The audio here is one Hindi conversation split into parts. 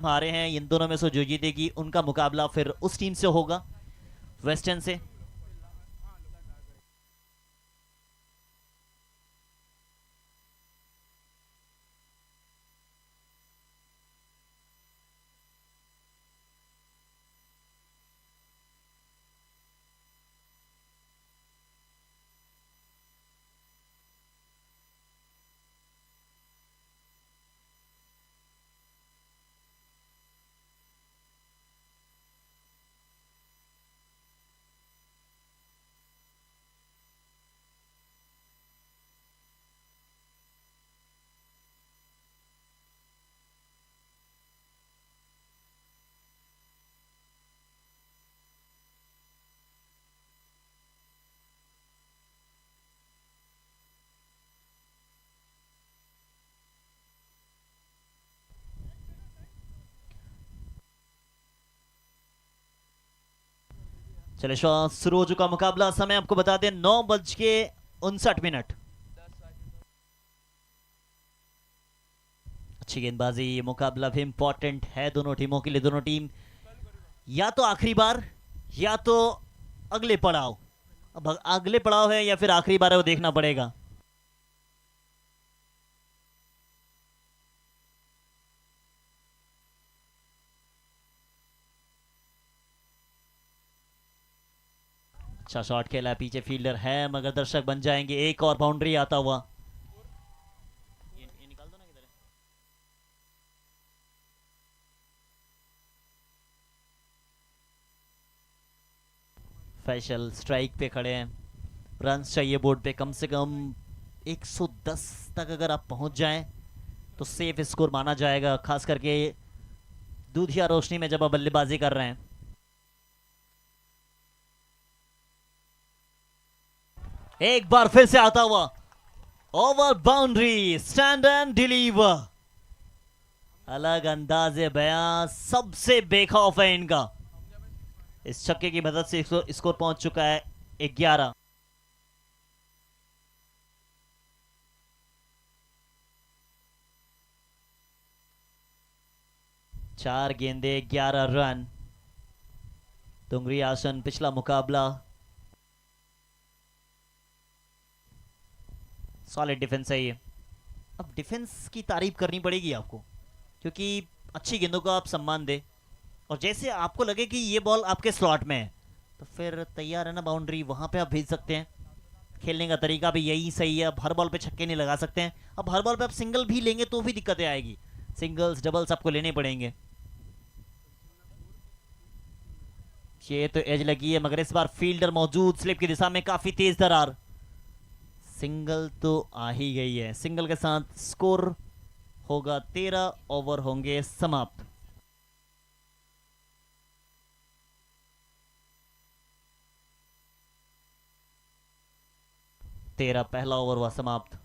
हारे हैं, इन दोनों में से जो जीतेगी उनका मुकाबला फिर उस टीम से होगा, वेस्टर्न से। चले शुरू हो चुका मुकाबला। समय आपको बता दें 9:59। अच्छी गेंदबाजी, ये मुकाबला भी इंपॉर्टेंट है दोनों टीमों के लिए। दोनों टीम या तो आखिरी बार या तो अगले पड़ाव, अब अगले पड़ाव है या फिर आखिरी बार है वो देखना पड़ेगा। अच्छा शॉट खेला, पीछे फील्डर है मगर दर्शक बन जाएंगे। एक और बाउंड्री आता हुआ। ये निकाल दो ना किधर है। फैसल स्ट्राइक पे खड़े हैं। रन्स चाहिए बोर्ड पे कम से कम 110 तक अगर आप पहुंच जाएं तो सेफ स्कोर माना जाएगा, खास करके दूधिया रोशनी में जब आप बल्लेबाजी कर रहे हैं। एक बार फिर से आता हुआ over boundary, stand and deliver. अलग अंदाजे बयां सबसे बेखौफ है इनका। इस छक्के की मदद से स्कोर पहुंच चुका है 11। चार गेंदे 11 रन। तुंगरी आसन पिछला मुकाबला सॉलिड डिफेंस है ये। अब डिफेंस की तारीफ करनी पड़ेगी आपको, क्योंकि अच्छी गेंदों को आप सम्मान दे और जैसे आपको लगे कि ये बॉल आपके स्लॉट में है तो फिर तैयार है ना बाउंड्री, वहां पे आप भेज सकते हैं। खेलने का तरीका भी यही सही है। अब हर बॉल पे छक्के नहीं लगा सकते हैं। अब हर बॉल पे आप सिंगल भी लेंगे तो भी दिक्कतें आएगी। सिंगल्स डबल्स आपको लेने पड़ेंगे। ये तो एज लगी है मगर इस बार फील्डर मौजूद, स्लिप की दिशा में काफी तेज दरार। सिंगल तो आ ही गई है। सिंगल के साथ स्कोर होगा 13 ओवर होंगे समाप्त। तेरह पहला ओवर हुआ समाप्त।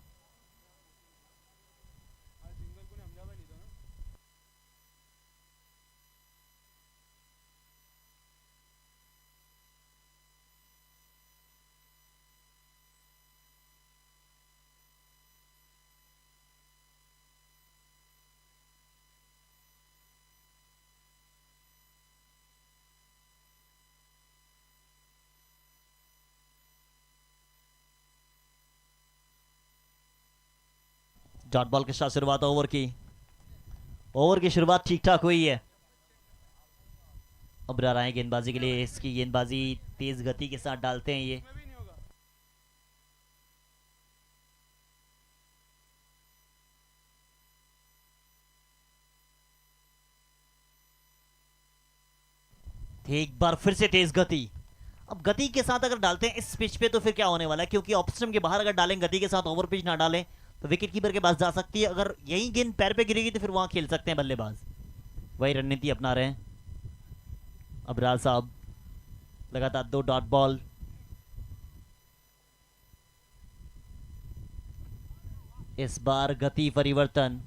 डॉट बॉल के साथ शुरुआत ओवर की शुरुआत ठीक ठाक हुई है। अब रहा है गेंदबाजी के लिए। इसकी गेंदबाजी तेज गति के साथ डालते हैं ये। एक बार फिर से तेज गति। अब गति के साथ अगर डालते हैं इस पिच पे तो फिर क्या होने वाला है, क्योंकि ऑफ स्टंप के बाहर अगर डालें गति के साथ, ओवर पिच ना डालें तो विकेट कीपर के पास जा सकती है। अगर यही गेंद पैर पे गिरेगी तो फिर वहां खेल सकते हैं बल्लेबाज। वही रणनीति अपना रहे हैं अबरार साहब। लगातार 2 डॉट बॉल। इस बार गति परिवर्तन।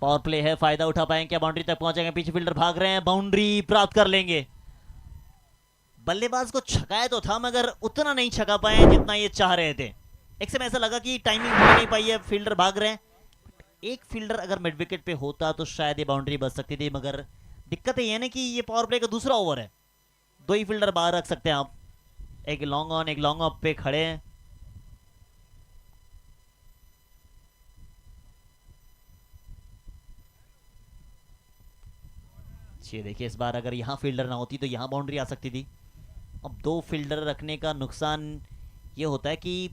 पावर प्ले है, फायदा उठा पाएंगे क्या? बाउंड्री तक पहुंचेंगे? पीछे फील्डर भाग रहे हैं, बाउंड्री प्राप्त कर लेंगे। बल्लेबाज को छकाया तो था मगर उतना नहीं छका पाए जितना ये चाह रहे थे। एक समय ऐसा लगा कि टाइमिंग हो नहीं पाई है, फील्डर भाग रहे हैं। एक फील्डर अगर मिड विकेट पे होता तो शायद ये बाउंड्री बच सकती थी, मगर दिक्कत ये है ना कि ये पावर प्ले का दूसरा ओवर है, दो ही फील्डर बाहर रख सकते हैं आप, एक लॉन्ग ऑन एक लॉन्ग ऑफ पे खड़े हैं। ये देखिए, इस बार अगर यहाँ फील्डर ना होती तो यहाँ बाउंड्री आ सकती थी। अब दो फील्डर रखने का नुकसान ये होता है कि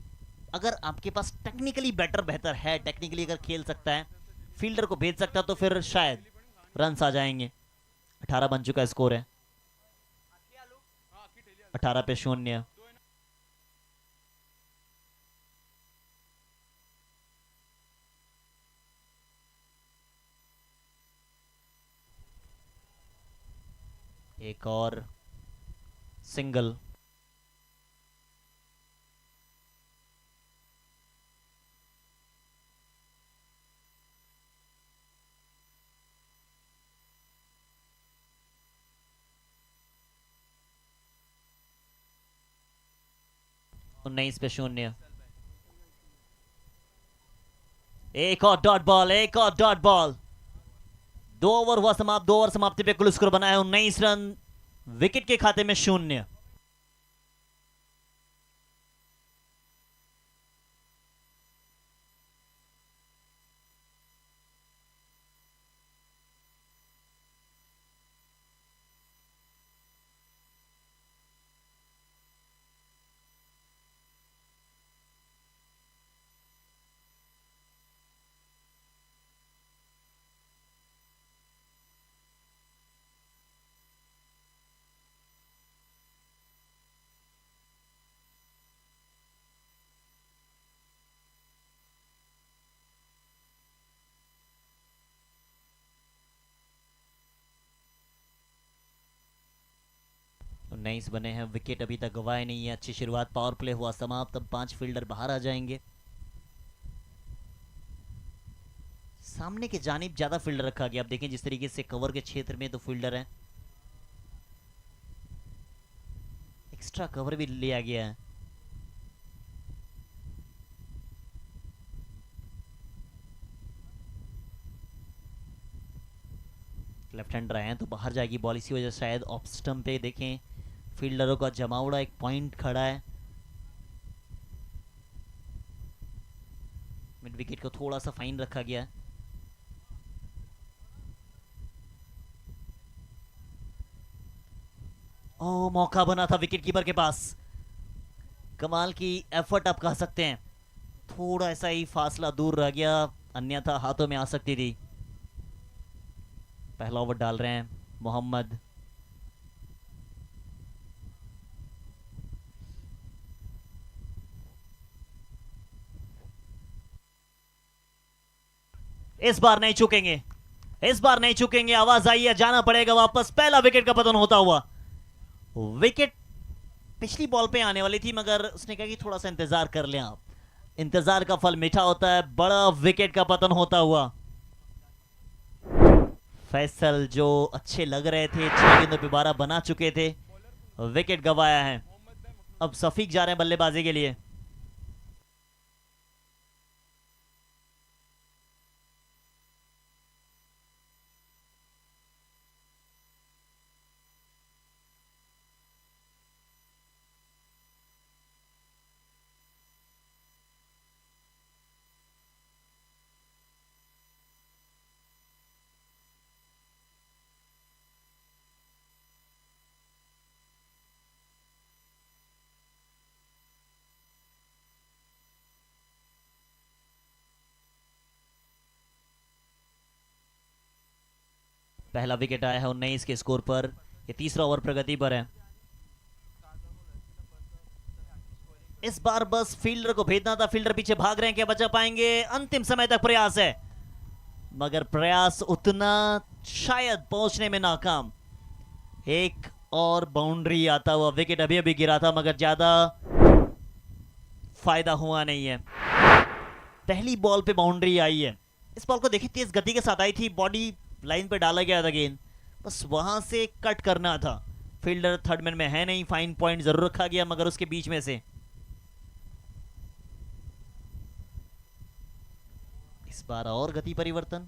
अगर आपके पास टेक्निकली बेटर बेहतर है, टेक्निकली अगर खेल सकता है, फील्डर को भेज सकता है, तो फिर शायद रन्स आ जाएंगे। 18 बन चुका स्कोर है, 18 पे 0। एक और सिंगल। उन्नीस पे 0। एक और डॉट बॉल, एक और डॉट बॉल। 2 ओवर हुआ समाप्त, 2 ओवर समाप्ति पे कुल स्कोर बना है 19 रन, विकेट के खाते में 0। नाइस बने हैं, विकेट अभी तक गवाए नहीं है, अच्छी शुरुआत, पावर प्ले हुआ समाप्त, अब 5 फील्डर बाहर आ जाएंगे। सामने के जानिब ज्यादा फील्डर रखा गया, अब देखें जिस तरीके से कवर के क्षेत्र में तो फील्डर है, एक्स्ट्रा कवर भी लिया गया है। लेफ्ट हैंडर आए हैं तो बाहर जाएगी बॉल, इसी वजह से शायद ऑफ स्टंप पे देखें फील्डरों का जमावड़ा, एक पॉइंट खड़ा है। मिड विकेट को थोड़ा सा फाइन रखा गया है। ओ, मौका बना था विकेट कीपर के पास, कमाल की एफर्ट आप कह सकते हैं, थोड़ा ऐसा ही फासला दूर रह गया, अन्यथा हाथों में आ सकती थी। पहला ओवर डाल रहे हैं मोहम्मद। इस बार नहीं चुकेंगे, इस बार नहीं चुकेंगे, आवाज आई है, जाना पड़ेगा वापस। पहला विकेट का पतन होता हुआ, विकेट पिछली बॉल पे आने वाली थी, मगर उसने कहा कि थोड़ा सा इंतजार कर लें आप, इंतजार का फल मीठा होता है। बड़ा विकेट का पतन होता हुआ, फैसल जो अच्छे लग रहे थे, 6 गेंदों पे 12 बना चुके थे, विकेट गवाया है। अब सफीक जा रहे हैं बल्लेबाजी के लिए। पहला विकेट आया है 19 के स्कोर पर, ये तीसरा ओवर प्रगति पर है। इस बार बस फील्डर को भेजना था, फील्डर पीछे भाग रहे हैं, क्या बचा पाएंगे? अंतिम समय तक प्रयास है, मगर प्रयास उतना शायद पहुंचने में नाकाम। एक और बाउंड्री आता हुआ, विकेट अभी अभी गिरा था, मगर ज्यादा फायदा हुआ नहीं है। पहली बॉल पे बाउंड्री आई है, इस बॉल को देखिए तेज गति के साथ आई थी, बॉडी लाइन पे डाला गया था गेंद, बस वहां से कट करना था। फील्डर थर्ड मैन में है नहीं, फाइन पॉइंट जरूर रखा गया, मगर उसके बीच में से इस बार और गति परिवर्तन,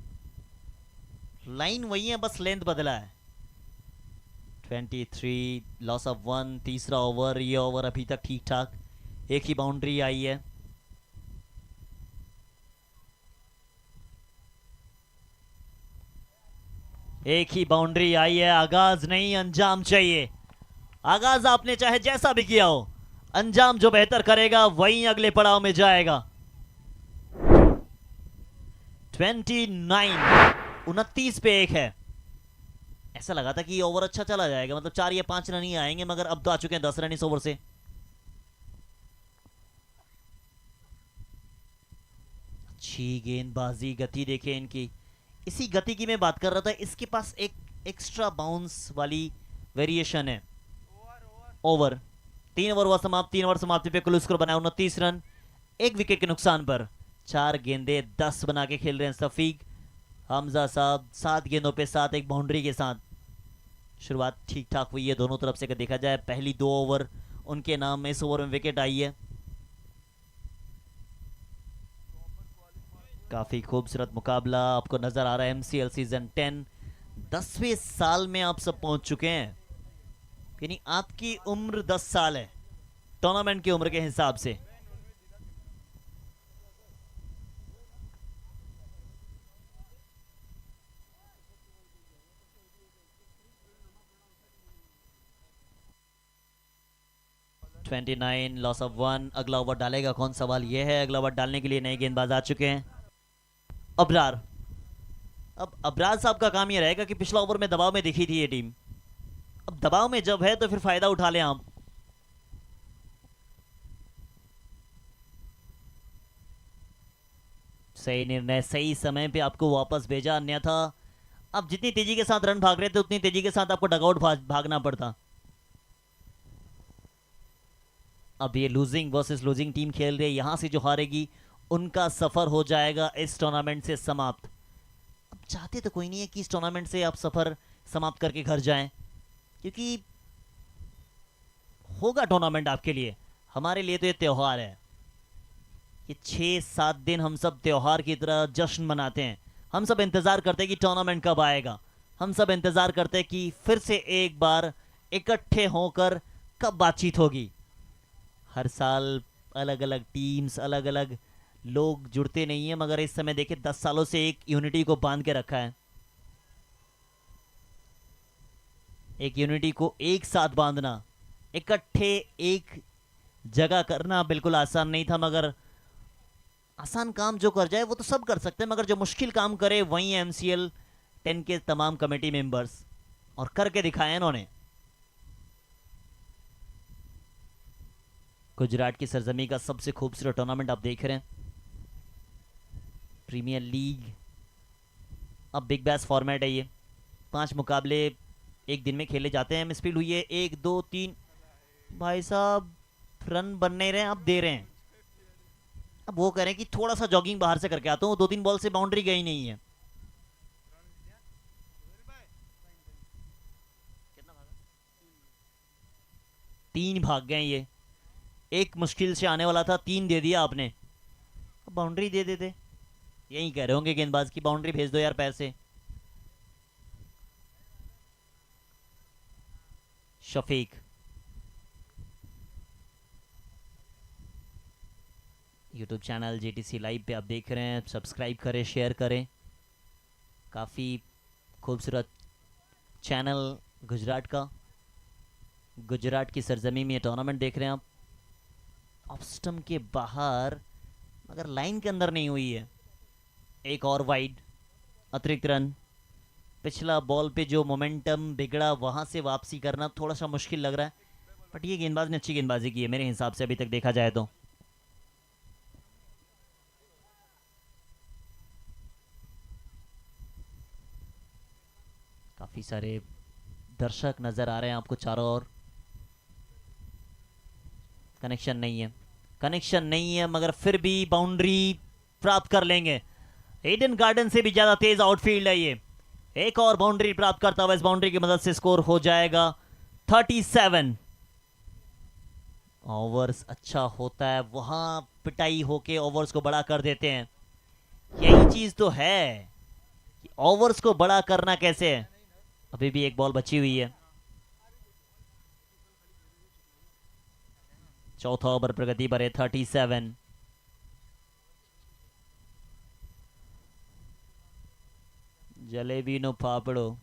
लाइन वही है, बस लेंथ बदला है। 23, लॉस ऑफ 1, तीसरा ओवर। ये ओवर अभी तक ठीक ठाक, एक ही बाउंड्री आई है। एक ही बाउंड्री आई है। आगाज नहीं, अंजाम चाहिए। आगाज आपने चाहे जैसा भी किया हो, अंजाम जो बेहतर करेगा वही अगले पड़ाव में जाएगा। 29, 29 पे एक है। ऐसा लगा था कि ये ओवर अच्छा चला जाएगा, मतलब 4 या 5 रन ही आएंगे, मगर अब तो आ चुके हैं 10 रन इस ओवर से। अच्छी गेंदबाजी, गति देखे इनकी। इसी गति की मैं बात कर रहा था। इसके पास एक एक्स्ट्रा बाउंस वाली वेरिएशन है। ओवर 3 ओवर हुआ समाप्त। 3 ओवर समाप्ति पे कुल स्कोर बनाया 29 रन, 1 विकेट के नुकसान पर। 4 गेंदे 10 बना के खेल रहे हैं सफीक हमजा साहब। 7 गेंदों पे 7, एक बाउंड्री के साथ। शुरुआत ठीक ठाक हुई है दोनों तरफ से अगर देखा जाए। पहली 2 ओवर उनके नाम में, इस ओवर में विकेट आई है। काफी खूबसूरत मुकाबला आपको नजर आ रहा है। एमसीएल सीजन 10, 10वें साल में आप सब पहुंच चुके हैं, यानी आपकी उम्र 10 साल है टूर्नामेंट की उम्र के हिसाब से। Loss of 1। अगला ओवर डालेगा कौन, सवाल यह है। अगला ओवर डालने के लिए नए गेंदबाज आ चुके हैं। अबरार। अब अबरार साहब का काम यह रहेगा कि पिछला ओवर में दबाव में दिखी थी ये टीम, अब दबाव में जब है तो फिर फायदा उठा लें आप। सही निर्णय, सही समय पे आपको वापस भेजा, अन्यथा आप जितनी तेजी के साथ रन भाग रहे थे उतनी तेजी के साथ आपको डगआउट भागना पड़ता। अब ये लूजिंग वर्सेस लूजिंग टीम खेल रही है, यहां से जो हारेगी उनका सफर हो जाएगा इस टूर्नामेंट से समाप्त। अब चाहते तो कोई नहीं है कि इस टूर्नामेंट से आप सफर समाप्त करके घर जाएं, क्योंकि होगा टूर्नामेंट आपके लिए, हमारे लिए तो ये त्योहार है। ये 6-7 दिन हम सब त्योहार की तरह जश्न मनाते हैं। हम सब इंतजार करते हैं कि टूर्नामेंट कब आएगा। हम सब इंतजार करते हैं कि फिर से एक बार इकट्ठे होकर कब बातचीत होगी। हर साल अलग अलग टीम्स, अलग अलग लोग जुड़ते नहीं है, मगर इस समय देखिए 10 सालों से एक यूनिटी को बांध के रखा है। एक यूनिटी को एक साथ बांधना, इकट्ठे एक जगह करना बिल्कुल आसान नहीं था, मगर आसान काम जो कर जाए वो तो सब कर सकते हैं, मगर जो मुश्किल काम करे वही एमसीएल 10 के तमाम कमेटी मेंबर्स, और करके दिखाया इन्होंने। गुजरात की सरजमी का सबसे खूबसूरत टूर्नामेंट आप देख रहे हैं, प्रीमियर लीग। अब बिग बैश फॉर्मेट है ये, 5 मुकाबले एक दिन में खेले जाते हैं। मिसफील्ड हुई है 1 2 3, भाई साहब रन बन नहीं रहे, अब दे रहे हैं। अब वो कह रहे हैं कि थोड़ा सा जॉगिंग बाहर से करके आता हूँ, 2-3 बॉल से बाउंड्री गई नहीं है। 3 भाग गए ये, एक मुश्किल से आने वाला था, 3 दे दिया आपने। अब बाउंड्री दे देते, यही कह रहे होंगे गेंदबाज की बाउंड्री भेज दो यार पैर से। Shafiq, YouTube channel JTC live पे आप देख रहे हैं, सब्सक्राइब करें, शेयर करें। काफ़ी खूबसूरत चैनल गुजरात का, गुजरात की सरजमी में ये टूर्नामेंट देख रहे हैं आप। ऑफ स्टंप के बाहर, मगर लाइन के अंदर नहीं हुई है। एक और वाइड, अतिरिक्त रन। पिछला बॉल पे जो मोमेंटम बिगड़ा वहां से वापसी करना थोड़ा सा मुश्किल लग रहा है, बट ये गेंदबाज ने अच्छी गेंदबाजी की है मेरे हिसाब से अभी तक देखा जाए तो। काफी सारे दर्शक नजर आ रहे हैं आपको चारों ओर। कनेक्शन नहीं है, कनेक्शन नहीं है, मगर फिर भी बाउंड्री प्राप्त कर लेंगे। ईडन गार्डन से भी ज्यादा तेज आउटफील्ड है ये। एक और बाउंड्री प्राप्त करता हुआ इस बाउंड्री की मदद से स्कोर हो जाएगा 37। ओवर्स अच्छा होता है, वहां पिटाई होके ओवर्स को बड़ा कर देते हैं। यही चीज तो है कि ओवर्स को बड़ा करना कैसे है। अभी भी एक बॉल बची हुई है। चौथा ओवर प्रगति पर है 37। जलेबी नो फाफड़ो।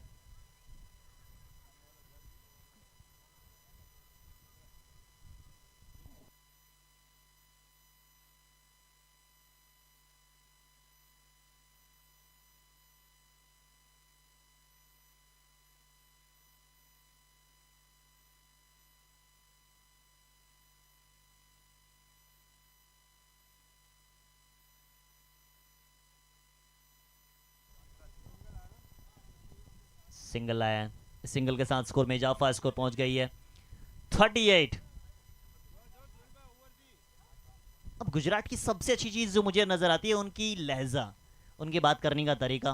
सिंगल आया। सिंगल के साथ स्कोर में इजाफा, स्कोर पहुंच गई है 38। अब गुजरात की सबसे अच्छी चीज जो मुझे नजर आती है उनकी लहजा, उनकी बात करने का तरीका।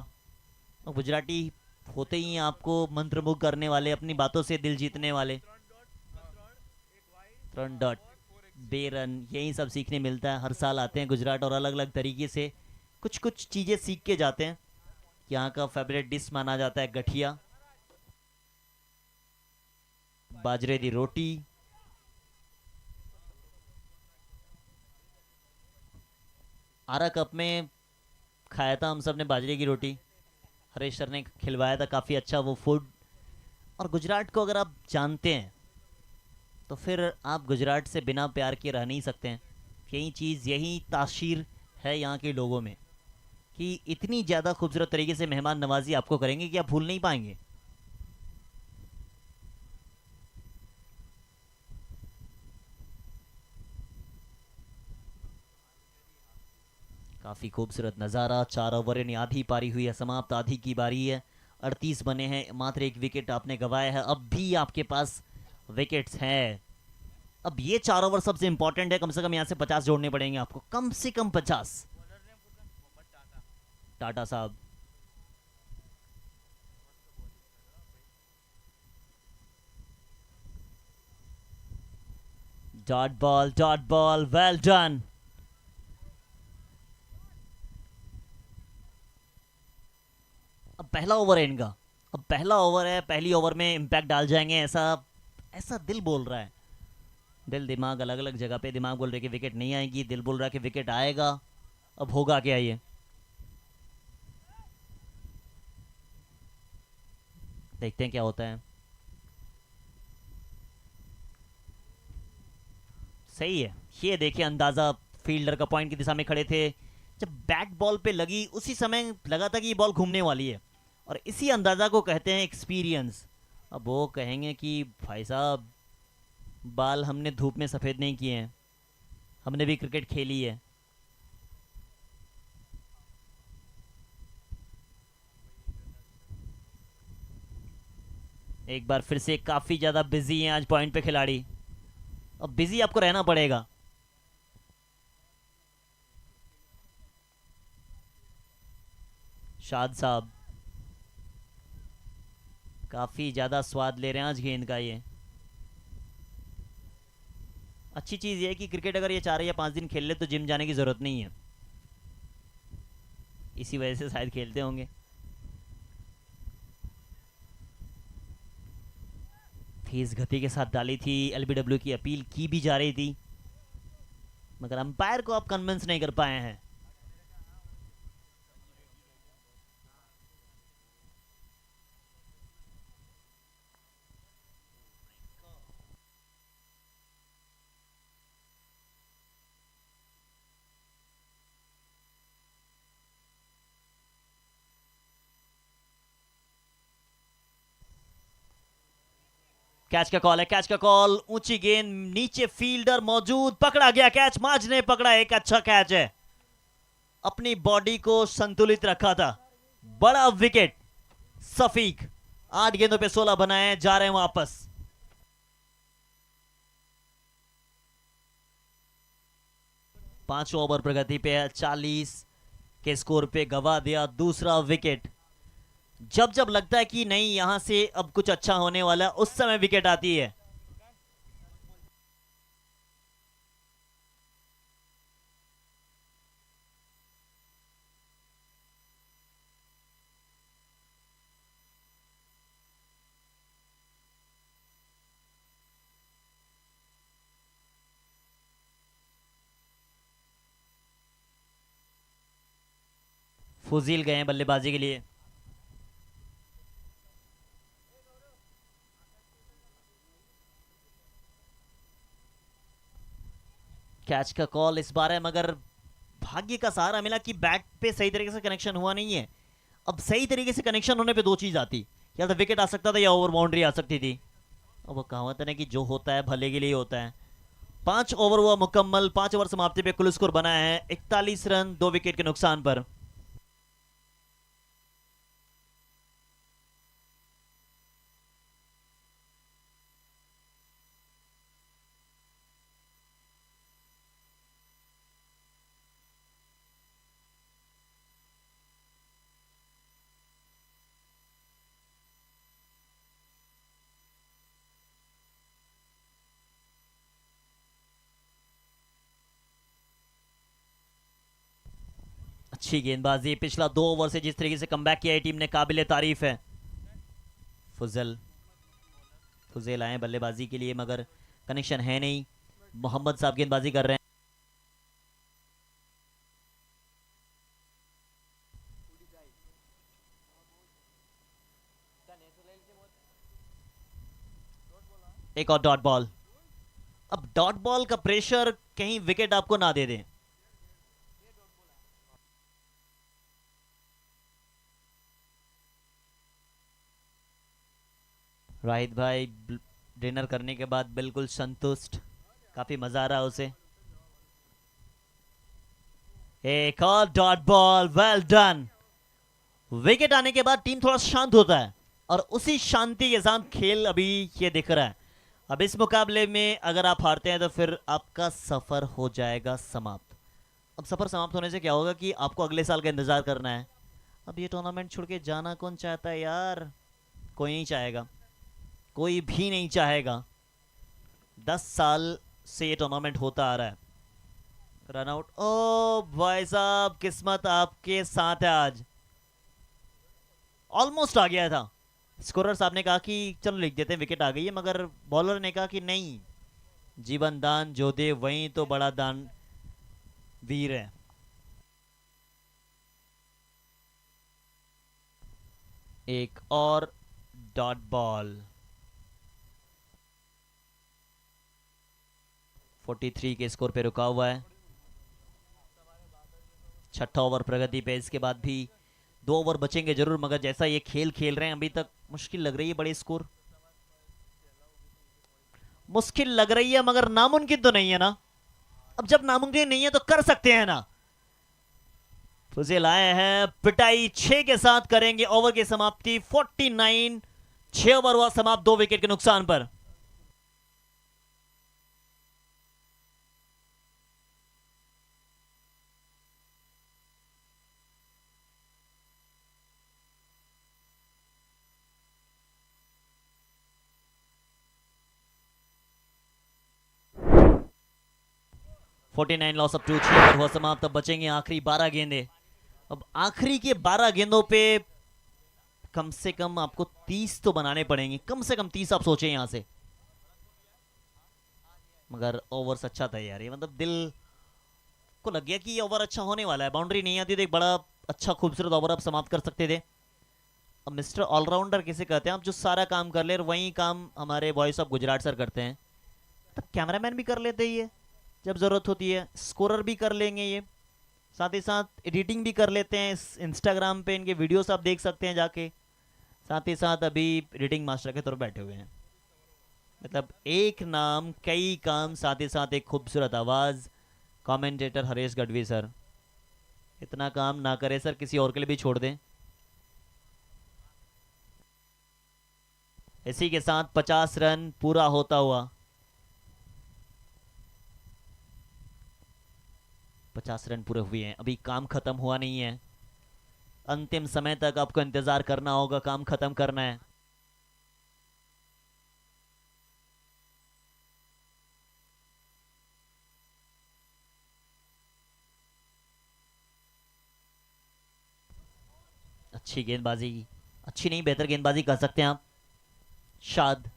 और गुजराती होते ही आपको मंत्रमुग्ध करने वाले, अपनी बातों से दिल जीतने वाले। रन डॉट बेरन, यही सब सीखने मिलता है। हर साल आते हैं गुजरात और अलग अलग तरीके से कुछ कुछ चीजें सीख के जाते हैं। यहाँ का फेवरेट डिश माना जाता है गठिया, बाजरे दी रोटी। आरा कप में खाया था हम सब ने बाजरे की रोटी, हरेश सर ने खिलवाया था, काफ़ी अच्छा वो फूड। और गुजरात को अगर आप जानते हैं तो फिर आप गुजरात से बिना प्यार के रह नहीं सकते हैं। यही चीज़, यही तासीर है यहाँ के लोगों में कि इतनी ज़्यादा खूबसूरत तरीके से मेहमान नवाजी आपको करेंगे कि आप भूल नहीं पाएंगे। काफ़ी खूबसूरत नज़ारा। 4 ओवर यानी आधी पारी हुई है समाप्त, आधी की बारी है। 38 बने हैं, मात्र एक विकेट आपने गंवाया है, अब भी आपके पास विकेट्स हैं। अब ये 4 ओवर सबसे इंपॉर्टेंट है, कम से कम यहाँ से 50 जोड़ने पड़ेंगे आपको, कम से कम 50। टाटा साहब, डॉट बॉल, वेल डन। अब पहला ओवर है इनका, अब पहला ओवर है, पहली ओवर में इम्पैक्ट डाल जाएंगे, ऐसा ऐसा दिल बोल रहा है। दिल दिमाग अलग अलग जगह पे, दिमाग बोल रहा है कि विकेट नहीं आएगी, दिल बोल रहा है कि विकेट आएगा। अब होगा क्या ये, देखते हैं क्या होता है। सही है, ये देखिए अंदाजा, फील्डर का पॉइंट की दिशा में खड़े थे। जब बैट बॉल पे लगी उसी समय लगा था कि ये बॉल घूमने वाली है, और इसी अंदाजा को कहते हैं एक्सपीरियंस। अब वो कहेंगे कि भाई साहब, बाल हमने धूप में सफ़ेद नहीं किए हैं, हमने भी क्रिकेट खेली है। एक बार फिर से काफ़ी ज़्यादा बिजी हैं आज पॉइंट पे खिलाड़ी। अब बिजी आपको रहना पड़ेगा। शाद साहब काफ़ी ज़्यादा स्वाद ले रहे हैं आज गेंद का। ये अच्छी चीज़ ये है कि क्रिकेट अगर ये 4 या 5 दिन खेल ले तो जिम जाने की ज़रूरत नहीं है, इसी वजह से शायद खेलते होंगे। तेज गति के साथ डाली थी, एलबीडब्ल्यू की अपील की भी जा रही थी, मगर अंपायर को आप कन्विंस नहीं कर पाए हैं। कैच का कॉल है, कैच का कॉल, ऊंची गेंद, नीचे फील्डर मौजूद, पकड़ा गया कैच, माज ने पकड़ा, एक अच्छा कैच है, अपनी बॉडी को संतुलित रखा था। बड़ा विकेट सफीक, 8 गेंदों पे 16 बनाए, जा रहे हैं वापस। 5 ओवर प्रगति पे है, 40 के स्कोर पे गवा दिया दूसरा विकेट। जब जब लगता है कि नहीं यहां से अब कुछ अच्छा होने वाला, उस समय विकेट आती है। फुजील गए हैं बल्लेबाजी के लिए। कैच का कॉल इस बार है, मगर भाग्य का सहारा मिला कि बैट पे सही तरीके से कनेक्शन हुआ नहीं है। अब सही तरीके से कनेक्शन होने पे दो चीज आती, या तो विकेट आ सकता था या ओवर बाउंड्री आ सकती थी। अब वो कहावत है ना कि जो होता है भले के लिए होता है। 5 ओवर हुआ मुकम्मल, 5 ओवर समाप्ति पे कुल स्कोर बना है 41 रन 2 विकेट के नुकसान पर। अच्छी गेंदबाजी, पिछला 2 ओवर से जिस तरीके से कमबैक किया है टीम ने, काबिले तारीफ है। फुजल फुजेल आए बल्लेबाजी के लिए, मगर कनेक्शन है नहीं। मोहम्मद साहब गेंदबाजी कर रहे हैं। एक और डॉट बॉल। अब डॉट बॉल का प्रेशर कहीं विकेट आपको ना दे दे। राहिद भाई डिनर करने के बाद बिल्कुल संतुष्ट, काफी मजा आ रहा है उसे। एक और dot ball, well done. Wicket आने के बाद टीम थोड़ा शांत होता है, और उसी शांति के साथ खेल अभी ये दिख रहा है। अब इस मुकाबले में अगर आप हारते हैं तो फिर आपका सफर हो जाएगा समाप्त। अब सफर समाप्त होने से क्या होगा कि आपको अगले साल का इंतजार करना है। अब ये टूर्नामेंट छोड़ के जाना कौन चाहता है यार? कोई नहीं चाहेगा, कोई भी नहीं चाहेगा। 10 साल से ये टूर्नामेंट होता आ रहा है। रन आउट, ओ भाई साहब किस्मत आपके साथ है आज। ऑलमोस्ट आ गया था। स्कोरर साहब ने कहा कि चलो लिख देते हैं विकेट आ गई है, मगर बॉलर ने कहा कि नहीं, जीवन दान जो दे वही तो बड़ा दान वीर है। एक और डॉट बॉल। 43 के स्कोर पे रुका हुआ है। छठा ओवर प्रगति पे, इसके बाद भी 2 ओवर बचेंगे जरूर, मगर जैसा ये खेल खेल रहे हैं अभी तक मुश्किल लग रही है। बड़े स्कोर मुश्किल लग रही है, मगर नामुमकिन तो नहीं है ना। अब जब नामुमकिन नहीं है तो कर सकते हैं ना। फुजेल आए हैं, पिटाई 6 के साथ करेंगे ओवर की समाप्ति। 49, 6 ओवर हुआ समाप्त 2 विकेट के नुकसान पर। Forty nine loss of 2, 6 over हुआ समाप्त। अब बचेंगे आखिरी 12 गेंदे। अब आखिरी के 12 गेंदों पे कम से कम आपको 30 तो बनाने पड़ेंगे, कम से कम 30 आप सोचें यहां से। मगर ओवर्स अच्छा था यार ये, मतलब दिल को लग गया कि ये ओवर अच्छा होने वाला है। बाउंड्री नहीं आती तो एक बड़ा अच्छा खूबसूरत ओवर आप समाप्त कर सकते थे। अब मिस्टर ऑलराउंडर किसे कहते हैं आप, जो सारा काम कर ले, और वही काम हमारे वॉइस ऑफ गुजरात सर करते हैं। तो कैमरामैन भी कर लेते ही है जब जरूरत होती है, स्कोरर भी कर लेंगे ये, साथ ही साथ एडिटिंग भी कर लेते हैं। इंस्टाग्राम पे इनके वीडियोस आप देख सकते हैं जाके। साथ ही साथ अभी एडिटिंग मास्टर के तौर पर बैठे हुए हैं। मतलब एक नाम कई काम, साथ ही साथ एक खूबसूरत आवाज। कमेंटेटर हरेश गढ़वी सर, इतना काम ना करे सर, किसी और के लिए भी छोड़ दें। इसी के साथ 50 रन पूरा होता हुआ, 50 रन पूरे हुए हैं। अभी काम खत्म हुआ नहीं है, अंतिम समय तक आपको इंतजार करना होगा, काम खत्म करना है। अच्छी गेंदबाजी, अच्छी नहीं बेहतर गेंदबाजी कर सकते हैं आप। शाद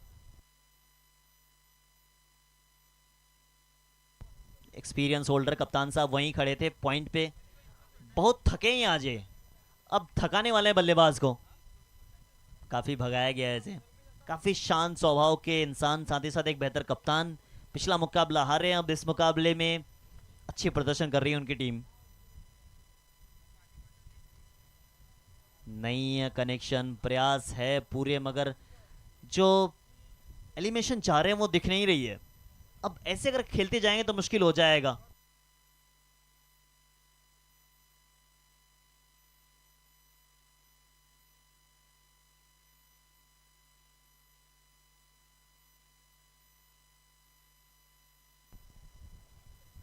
एक्सपीरियंस होल्डर कप्तान साहब वहीं खड़े थे पॉइंट पे। बहुत थके हैं आज ये, अब थकाने वाले हैं बल्लेबाज को। काफी भगाया गया है इसे। काफी शांत स्वभाव के इंसान, साथ ही साथ एक बेहतर कप्तान। पिछला मुकाबला हारे हैं, अब इस मुकाबले में अच्छी प्रदर्शन कर रही है उनकी टीम। नहीं है कनेक्शन, प्रयास है पूरे, मगर जो एलिमिनेशन चाह रहे हैं वो दिख नहीं रही है। अब ऐसे अगर खेलते जाएंगे तो मुश्किल हो जाएगा।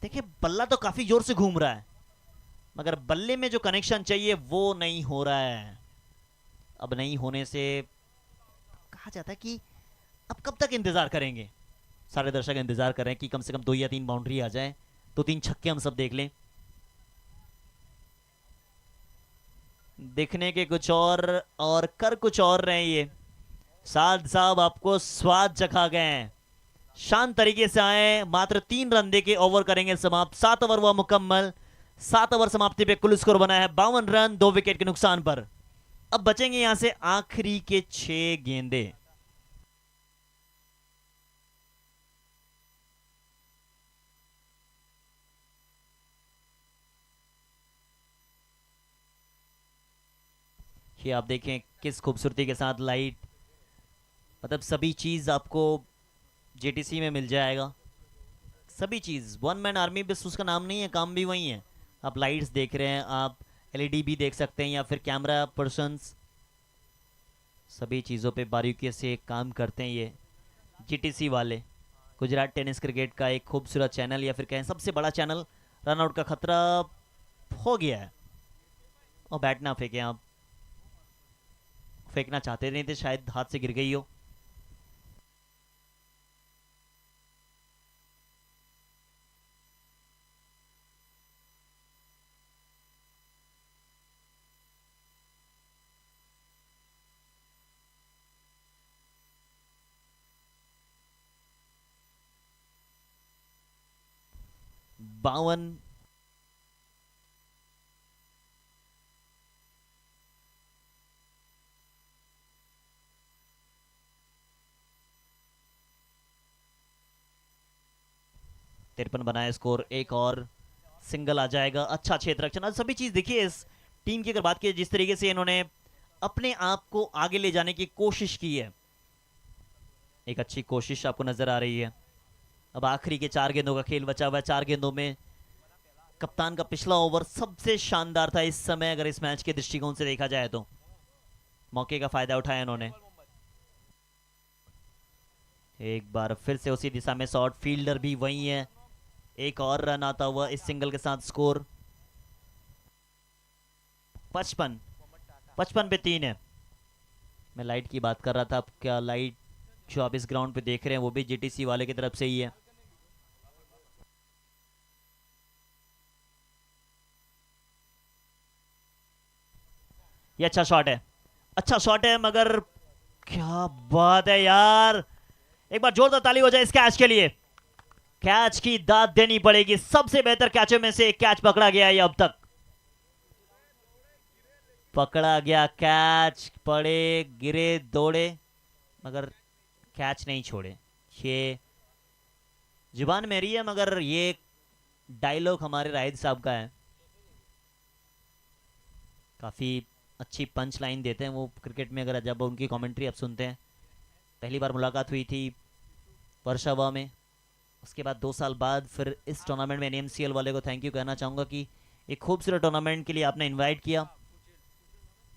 देखिए बल्ला तो काफी जोर से घूम रहा है, मगर बल्ले में जो कनेक्शन चाहिए वो नहीं हो रहा है। अब नहीं होने से कहा जाता है कि अब कब तक इंतजार करेंगे। सारे दर्शक इंतजार कर रहे हैं कि कम से कम 2 या 3 बाउंड्री आ जाए, 2-3 छक्के हम सब देख लें। दिखने के कुछ और कर कुछ और रहे ये। साद साहब आपको स्वाद चखा गए हैं। शांत तरीके से आए, मात्र 3 रन देके ओवर करेंगे समाप्त। 7 ओवर हुआ मुकम्मल। 7 ओवर समाप्ति पे कुल स्कोर बना है 52 रन 2 विकेट के नुकसान पर। अब बचेंगे यहां से आखिरी के 6 गेंदे। ये आप देखें किस खूबसूरती के साथ लाइट, मतलब सभी चीज आपको जेटीसी में मिल जाएगा। सभी चीज, वन मैन आर्मी बस उसका नाम नहीं है, काम भी वही है। आप लाइट्स देख रहे हैं, आप एलईडी भी देख सकते हैं, या फिर कैमरा पर्सन्स, सभी चीज़ों पे बारीकी से काम करते हैं ये जीटीसी वाले। गुजरात टेनिस क्रिकेट का एक खूबसूरत चैनल, या फिर कहें सबसे बड़ा चैनल। रनआउट का खतरा हो गया है। और बैट ना फेंके आप, फेंकना चाहते नहीं थे शायद, हाथ से गिर गई हो। बावन। तिरपन बनाया स्कोर, एक और सिंगल आ जाएगा। अच्छा क्षेत्र रक्षण, सभी चीज देखिए इस टीम की अगर बात की, जिस तरीके से इन्होंने अपने आप को आगे ले जाने की कोशिश की है, एक अच्छी कोशिश आपको नजर आ रही है। अब आखिरी के 4 गेंदों का खेल बचा हुआ है। 4 गेंदों में कप्तान का पिछला ओवर सबसे शानदार था इस समय, अगर इस मैच के दृष्टिकोण से देखा जाए तो। मौके का फायदा उठाया इन्होंने। एक बार फिर से उसी दिशा में शॉट, फील्डर भी वही है। एक और रन आता हुआ इस सिंगल के साथ। स्कोर 55। 55 पे 3 है। मैं लाइट की बात कर रहा था, अब क्या लाइट जो आप इस ग्राउंड पे देख रहे हैं वो भी जीटीसी वाले की तरफ से ही है। ये अच्छा शॉट है, अच्छा शॉट है, मगर क्या बात है यार। एक बार जोरदार ताली हो जाए इस कैच के लिए। कैच की दाद देनी पड़ेगी, सबसे बेहतर कैचों में से एक कैच पकड़ा गया है अब तक। पकड़ा गया कैच, पड़े गिरे दौड़े, मगर कैच नहीं छोड़े। ये जुबान मेरी है, मगर ये डायलॉग हमारे राहिद साहब का है। काफ़ी अच्छी पंच लाइन देते हैं वो क्रिकेट में, अगर जब उनकी कमेंट्री आप सुनते हैं। पहली बार मुलाकात हुई थी वर्षावा में, उसके बाद 2 साल बाद फिर इस टूर्नामेंट में एनएमसीएल वाले को थैंक यू कहना चाहूँगा कि एक खूबसूरत टूर्नामेंट के लिए आपने इनवाइट किया।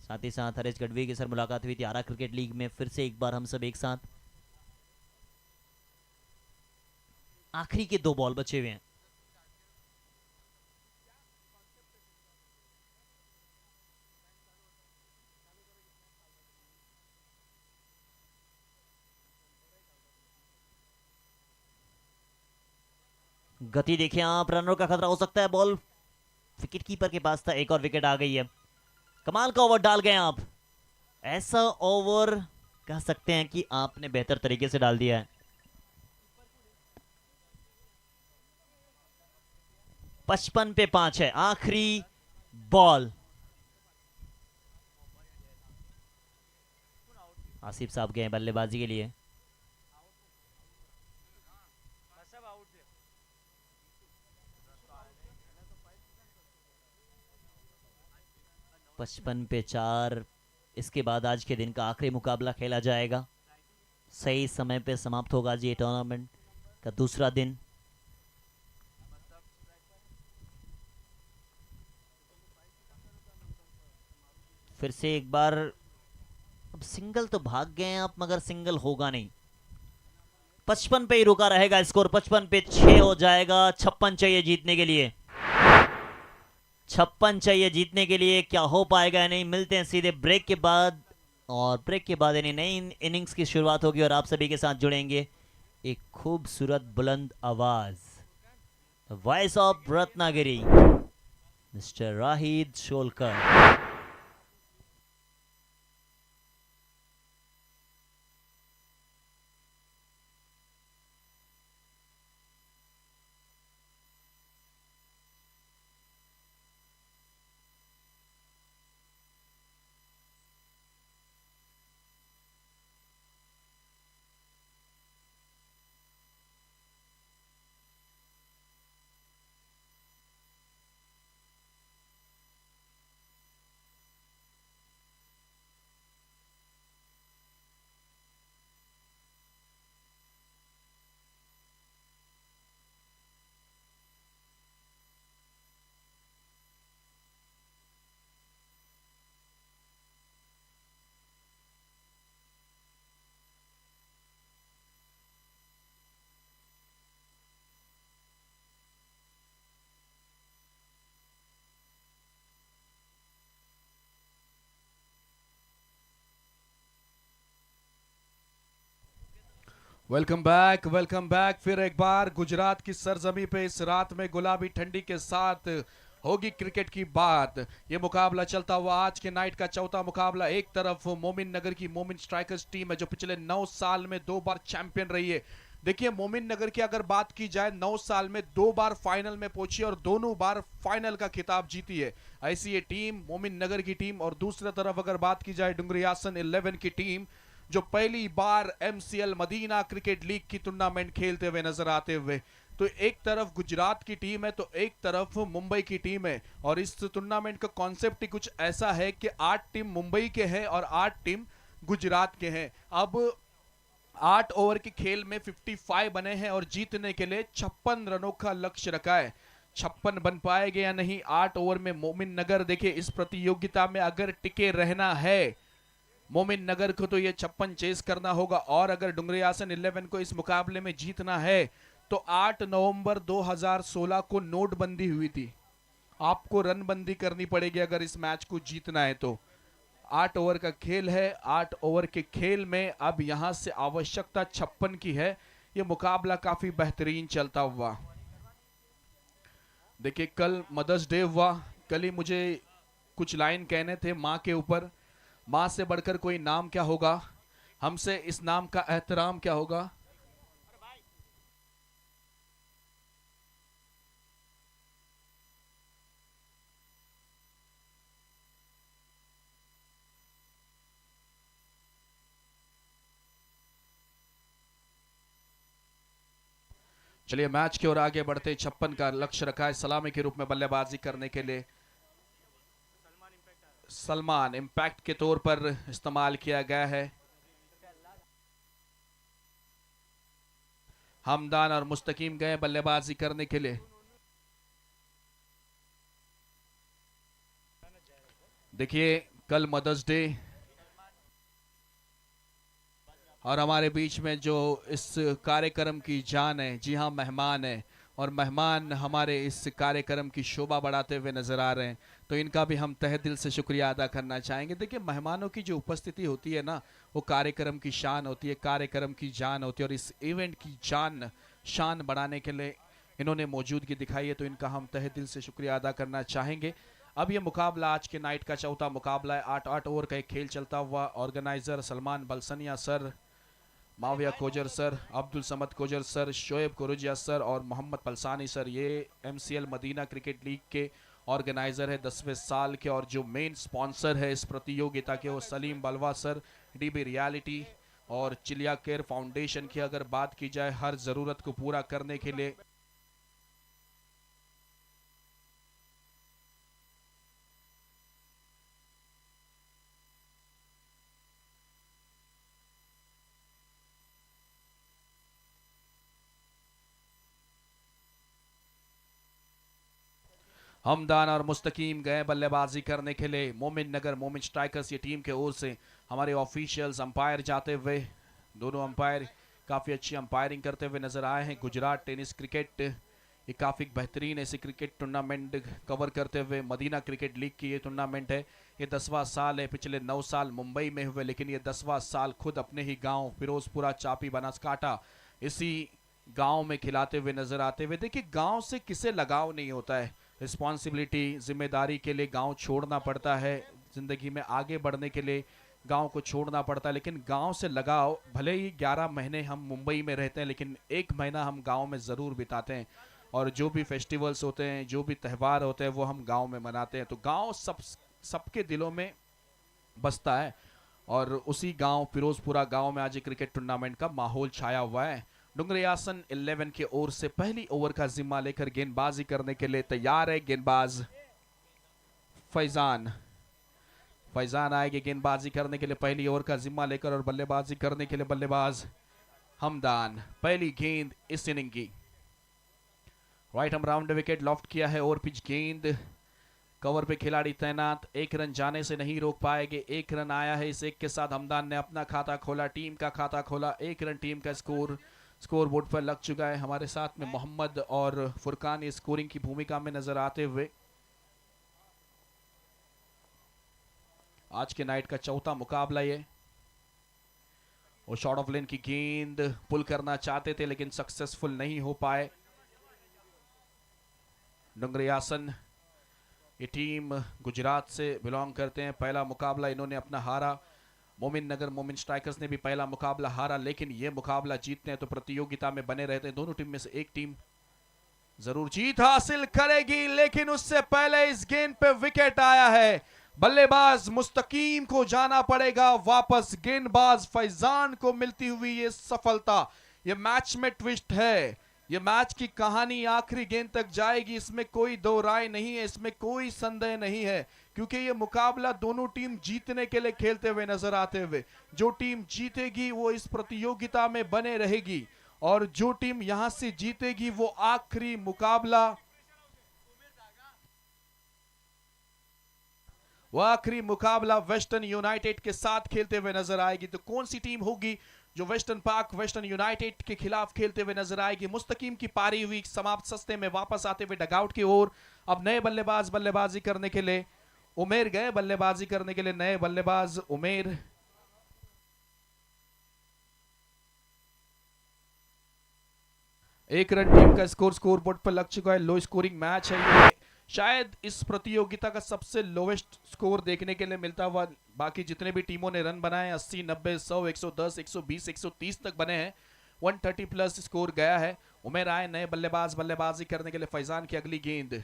साथ ही साथ हरीश गढ़वी की सर मुलाकात हुई थी आरा क्रिकेट लीग में, फिर से एक बार हम सब एक साथ। आखिरी के 2 बॉल बचे हुए हैं। गति देखिए आप, रनर का खतरा हो सकता है। बॉल विकेट कीपर के पास था, एक और विकेट आ गई है। कमाल का ओवर डाल गए आप। ऐसा ओवर कह सकते हैं कि आपने बेहतर तरीके से डाल दिया है। 55 पे 5 है, आखिरी बॉल। आसिफ साहब गए बल्लेबाजी के लिए। 55 पे 4। इसके बाद आज के दिन का आखिरी मुकाबला खेला जाएगा। सही समय पे समाप्त होगा जी ये टूर्नामेंट का दूसरा दिन। फिर से एक बार, अब सिंगल तो भाग गए हैं आप, मगर सिंगल होगा नहीं। 55 पे ही रुका रहेगा स्कोर। 55 पे 6 हो जाएगा। 56 चाहिए जीतने के लिए। 56 चाहिए जीतने के लिए। क्या हो पाएगा या नहीं, मिलते हैं सीधे ब्रेक के बाद। और ब्रेक के बाद यानी नई इनिंग्स की शुरुआत होगी और आप सभी के साथ जुड़ेंगे एक खूबसूरत बुलंद आवाज, voice of Ratnagiri, mister Rahid Sholkar. Welcome back फिर एक बार गुजरात की सरजमी पे इस रात में गुलाबी ठंडी के साथ होगी क्रिकेट की बात। ये मुकाबला चलता हुआ आज के नाइट का चौथा मुकाबला। एक तरफ मोमिन नगर की मोमिन स्ट्राइकर्स टीम है जो पिछले 9 साल में 2 बार चैंपियन रही है। देखिए मोमिन नगर की अगर बात की जाए 9 साल में 2 बार फाइनल में पहुंची और दोनों बार फाइनल का खिताब जीती है। ऐसी ये टीम मोमिन नगर की टीम। और दूसरी तरफ अगर बात की जाए डुंगरियासन 11 की टीम जो पहली बार एमसीएल मदीना क्रिकेट लीग की टूर्नामेंट खेलते हुए नजर आते हुए। तो एक तरफ गुजरात की टीम है तो एक तरफ मुंबई की टीम है। और इस टूर्नामेंट का कॉन्सेप्ट ही कुछ ऐसा है कि 8 टीम मुंबई के हैं और 8 टीम गुजरात के हैं। अब 8 ओवर के खेल में 55 बने हैं और जीतने के लिए 56 रनों का लक्ष्य रखा है। 56 बन पाएंगे या नहीं 8 ओवर में मोमिन नगर। देखिए इस प्रतियोगिता में अगर टिके रहना है मोमिन नगर को तो ये 56 चेस करना होगा। और अगर डुंगरियासन 11 को इस मुकाबले में जीतना है तो 8 नवंबर 2016 को नोटबंदी हुई थी। आपको रनबंदी करनी पड़ेगी अगर इस मैच को जीतना है तो। 8 ओवर का खेल है। 8 ओवर के खेल में अब यहां से आवश्यकता 56 की है। ये मुकाबला काफी बेहतरीन चलता हुआ। देखिए कल मदर्स डे हुआ। कल ही मुझे कुछ लाइन कहने थे माँ के ऊपर। माँ से बढ़कर कोई नाम क्या होगा, हमसे इस नाम का एहतराम क्या होगा। चलिए मैच की ओर आगे बढ़ते। 56 का लक्ष्य रखा है। सलामी के रूप में बल्लेबाजी करने के लिए सलमान इंपैक्ट के तौर पर इस्तेमाल किया गया है। हमदान और मुस्तकीम गए बल्लेबाजी करने के लिए। देखिए कल मदर्स डे और हमारे बीच में जो इस कार्यक्रम की जान है, जी हाँ मेहमान है, और मेहमान हमारे इस कार्यक्रम की शोभा बढ़ाते हुए नजर आ रहे हैं। तो इनका भी हम तहे दिल से शुक्रिया अदा करना चाहेंगे। देखिए मेहमानों की जो उपस्थिति होती है ना वो कार्यक्रम की शान होती है, कार्यक्रम की जान होती है। और इस इवेंट की शान बढ़ाने के लिए इन्होंने मौजूदगी दिखाई है तो इनका हम तहे दिल से शुक्रिया अदा करना चाहेंगे। अब ये मुकाबला आज के नाइट का चौथा मुकाबला है। 8 ओवर का एक खेल चलता हुआ। Organiser Salman Balsania sir, Mavia Kojar sir, Abdul Samad Kojar sir, Shoaib Kurujia sir और मोहम्मद पलसानी सर, ये एमसीएल मदीना क्रिकेट लीग के ऑर्गेनाइजर है 10वें साल के। और जो मेन स्पॉन्सर है इस प्रतियोगिता के वो सलीम बलवा सर, डीबी रियलिटी और चिलिया केयर फाउंडेशन की अगर बात की जाए हर जरूरत को पूरा करने के लिए हमदान और मुस्तकीम गए बल्लेबाजी करने के लिए। मोमिन नगर मोमिन स्ट्राइकर्स ये टीम के ओर से हमारे ऑफिशियल्स अंपायर जाते हुए, दोनों अंपायर काफ़ी अच्छी अंपायरिंग करते हुए नजर आए हैं। गुजरात टेनिस क्रिकेट ये काफ़ी बेहतरीन ऐसे क्रिकेट टूर्नामेंट कवर करते हुए मदीना क्रिकेट लीग की ये टूर्नामेंट है। ये 10वां साल है, पिछले 9 साल मुंबई में हुए, लेकिन ये 10वां साल खुद अपने ही गांव फिरोजपुरा चापी बनासकांठा इसी गांव में खिलाते हुए नजर आते हुए। देखिए गांव से किसे लगाव नहीं होता है, रिस्पॉन्सिबिलिटी जिम्मेदारी के लिए गांव छोड़ना पड़ता है, ज़िंदगी में आगे बढ़ने के लिए गांव को छोड़ना पड़ता है, लेकिन गांव से लगाव भले ही 11 महीने हम मुंबई में रहते हैं लेकिन 1 महीना हम गांव में ज़रूर बिताते हैं और जो भी फेस्टिवल्स होते हैं, जो भी त्यौहार होते हैं वो हम गांव में मनाते हैं। तो गांव सबके दिलों में बसता है और उसी गांव फिरोजपुरा गांव में आज क्रिकेट टूर्नामेंट का माहौल छाया हुआ है। डुंगरियासन 11 की ओर से पहली ओवर का जिम्मा लेकर गेंदबाजी करने के लिए तैयार है। गेंदबाज फैजान आएंगे गेंदबाजी करने के लिए पहली ओवर का जिम्मा लेकर और बल्लेबाजी करने के लिए बल्लेबाज हमदान। पहली गेंद इस इनिंग की राइट हम राउंड विकेट लॉफ्ट किया है और पिच गेंद कवर पे खिलाड़ी तैनात, 1 रन जाने से नहीं रोक पाएंगे। 1 रन आया है, इस 1 के साथ हमदान ने अपना खाता खोला, टीम का खाता खोला। 1 रन टीम का स्कोर बोर्ड पर लग चुका है। हमारे साथ में मोहम्मद और फुरकान स्कोरिंग की भूमिका में नजर आते हुए आज के नाइट का चौथा मुकाबला ये। वो शॉर्ट ऑफ लेन की गेंद पुल करना चाहते थे लेकिन सक्सेसफुल नहीं हो पाए। डुंगरियासन ये टीम गुजरात से बिलोंग करते हैं, पहला मुकाबला इन्होंने अपना हारा। मोमिन नगर मोमिन स्ट्राइकर्स ने भी पहला मुकाबला हारा, लेकिन ये मुकाबला जीतते हैं तो प्रतियोगिता में बने रहते हैं। दोनों टीम में से एक टीम जरूर जीत हासिल करेगी, लेकिन उससे पहले इस गेंद पे विकेट आया है। बल्लेबाज मुस्तकीम को जाना पड़ेगा वापस। गेंदबाज फैजान को मिलती हुई ये सफलता, ये मैच में ट्विस्ट है, ये मैच की कहानी आखिरी गेंद तक जाएगी, इसमें कोई दो राय नहीं है, इसमें कोई संदेह नहीं है, क्योंकि ये मुकाबला दोनों टीम जीतने के लिए खेलते हुए नजर आते हुए। जो टीम जीतेगी वो इस प्रतियोगिता में बने रहेगी और जो टीम यहां से जीतेगी वो आखिरी मुकाबला वेस्टर्न यूनाइटेड के साथ खेलते हुए नजर आएगी। तो कौन सी टीम होगी जो वेस्टर्न पार्क वेस्टर्न यूनाइटेड के खिलाफ खेलते हुए नजर आएगी? मुस्तकीम की पारी हुई समाप्त सस्ते में वापस आते हुए डगआउट की ओर। अब नए बल्लेबाज बल्लेबाजी करने के लिए उमेर गए, बल्लेबाजी करने के लिए नए बल्लेबाज उमेर। एक रन टीम का स्कोर बोर्ड पर लग चुका है। लो स्कोरिंग मैच है ये, शायद इस प्रतियोगिता का सबसे लोवेस्ट स्कोर देखने के लिए मिलता हुआ। बाकी जितने भी टीमों ने रन बनाए 80, 90, 100, 110, 120, 130 तक बने हैं, 130 प्लस स्कोर गया है। उमेर आए नए बल्लेबाजी करने के लिए। फैजान की अगली गेंद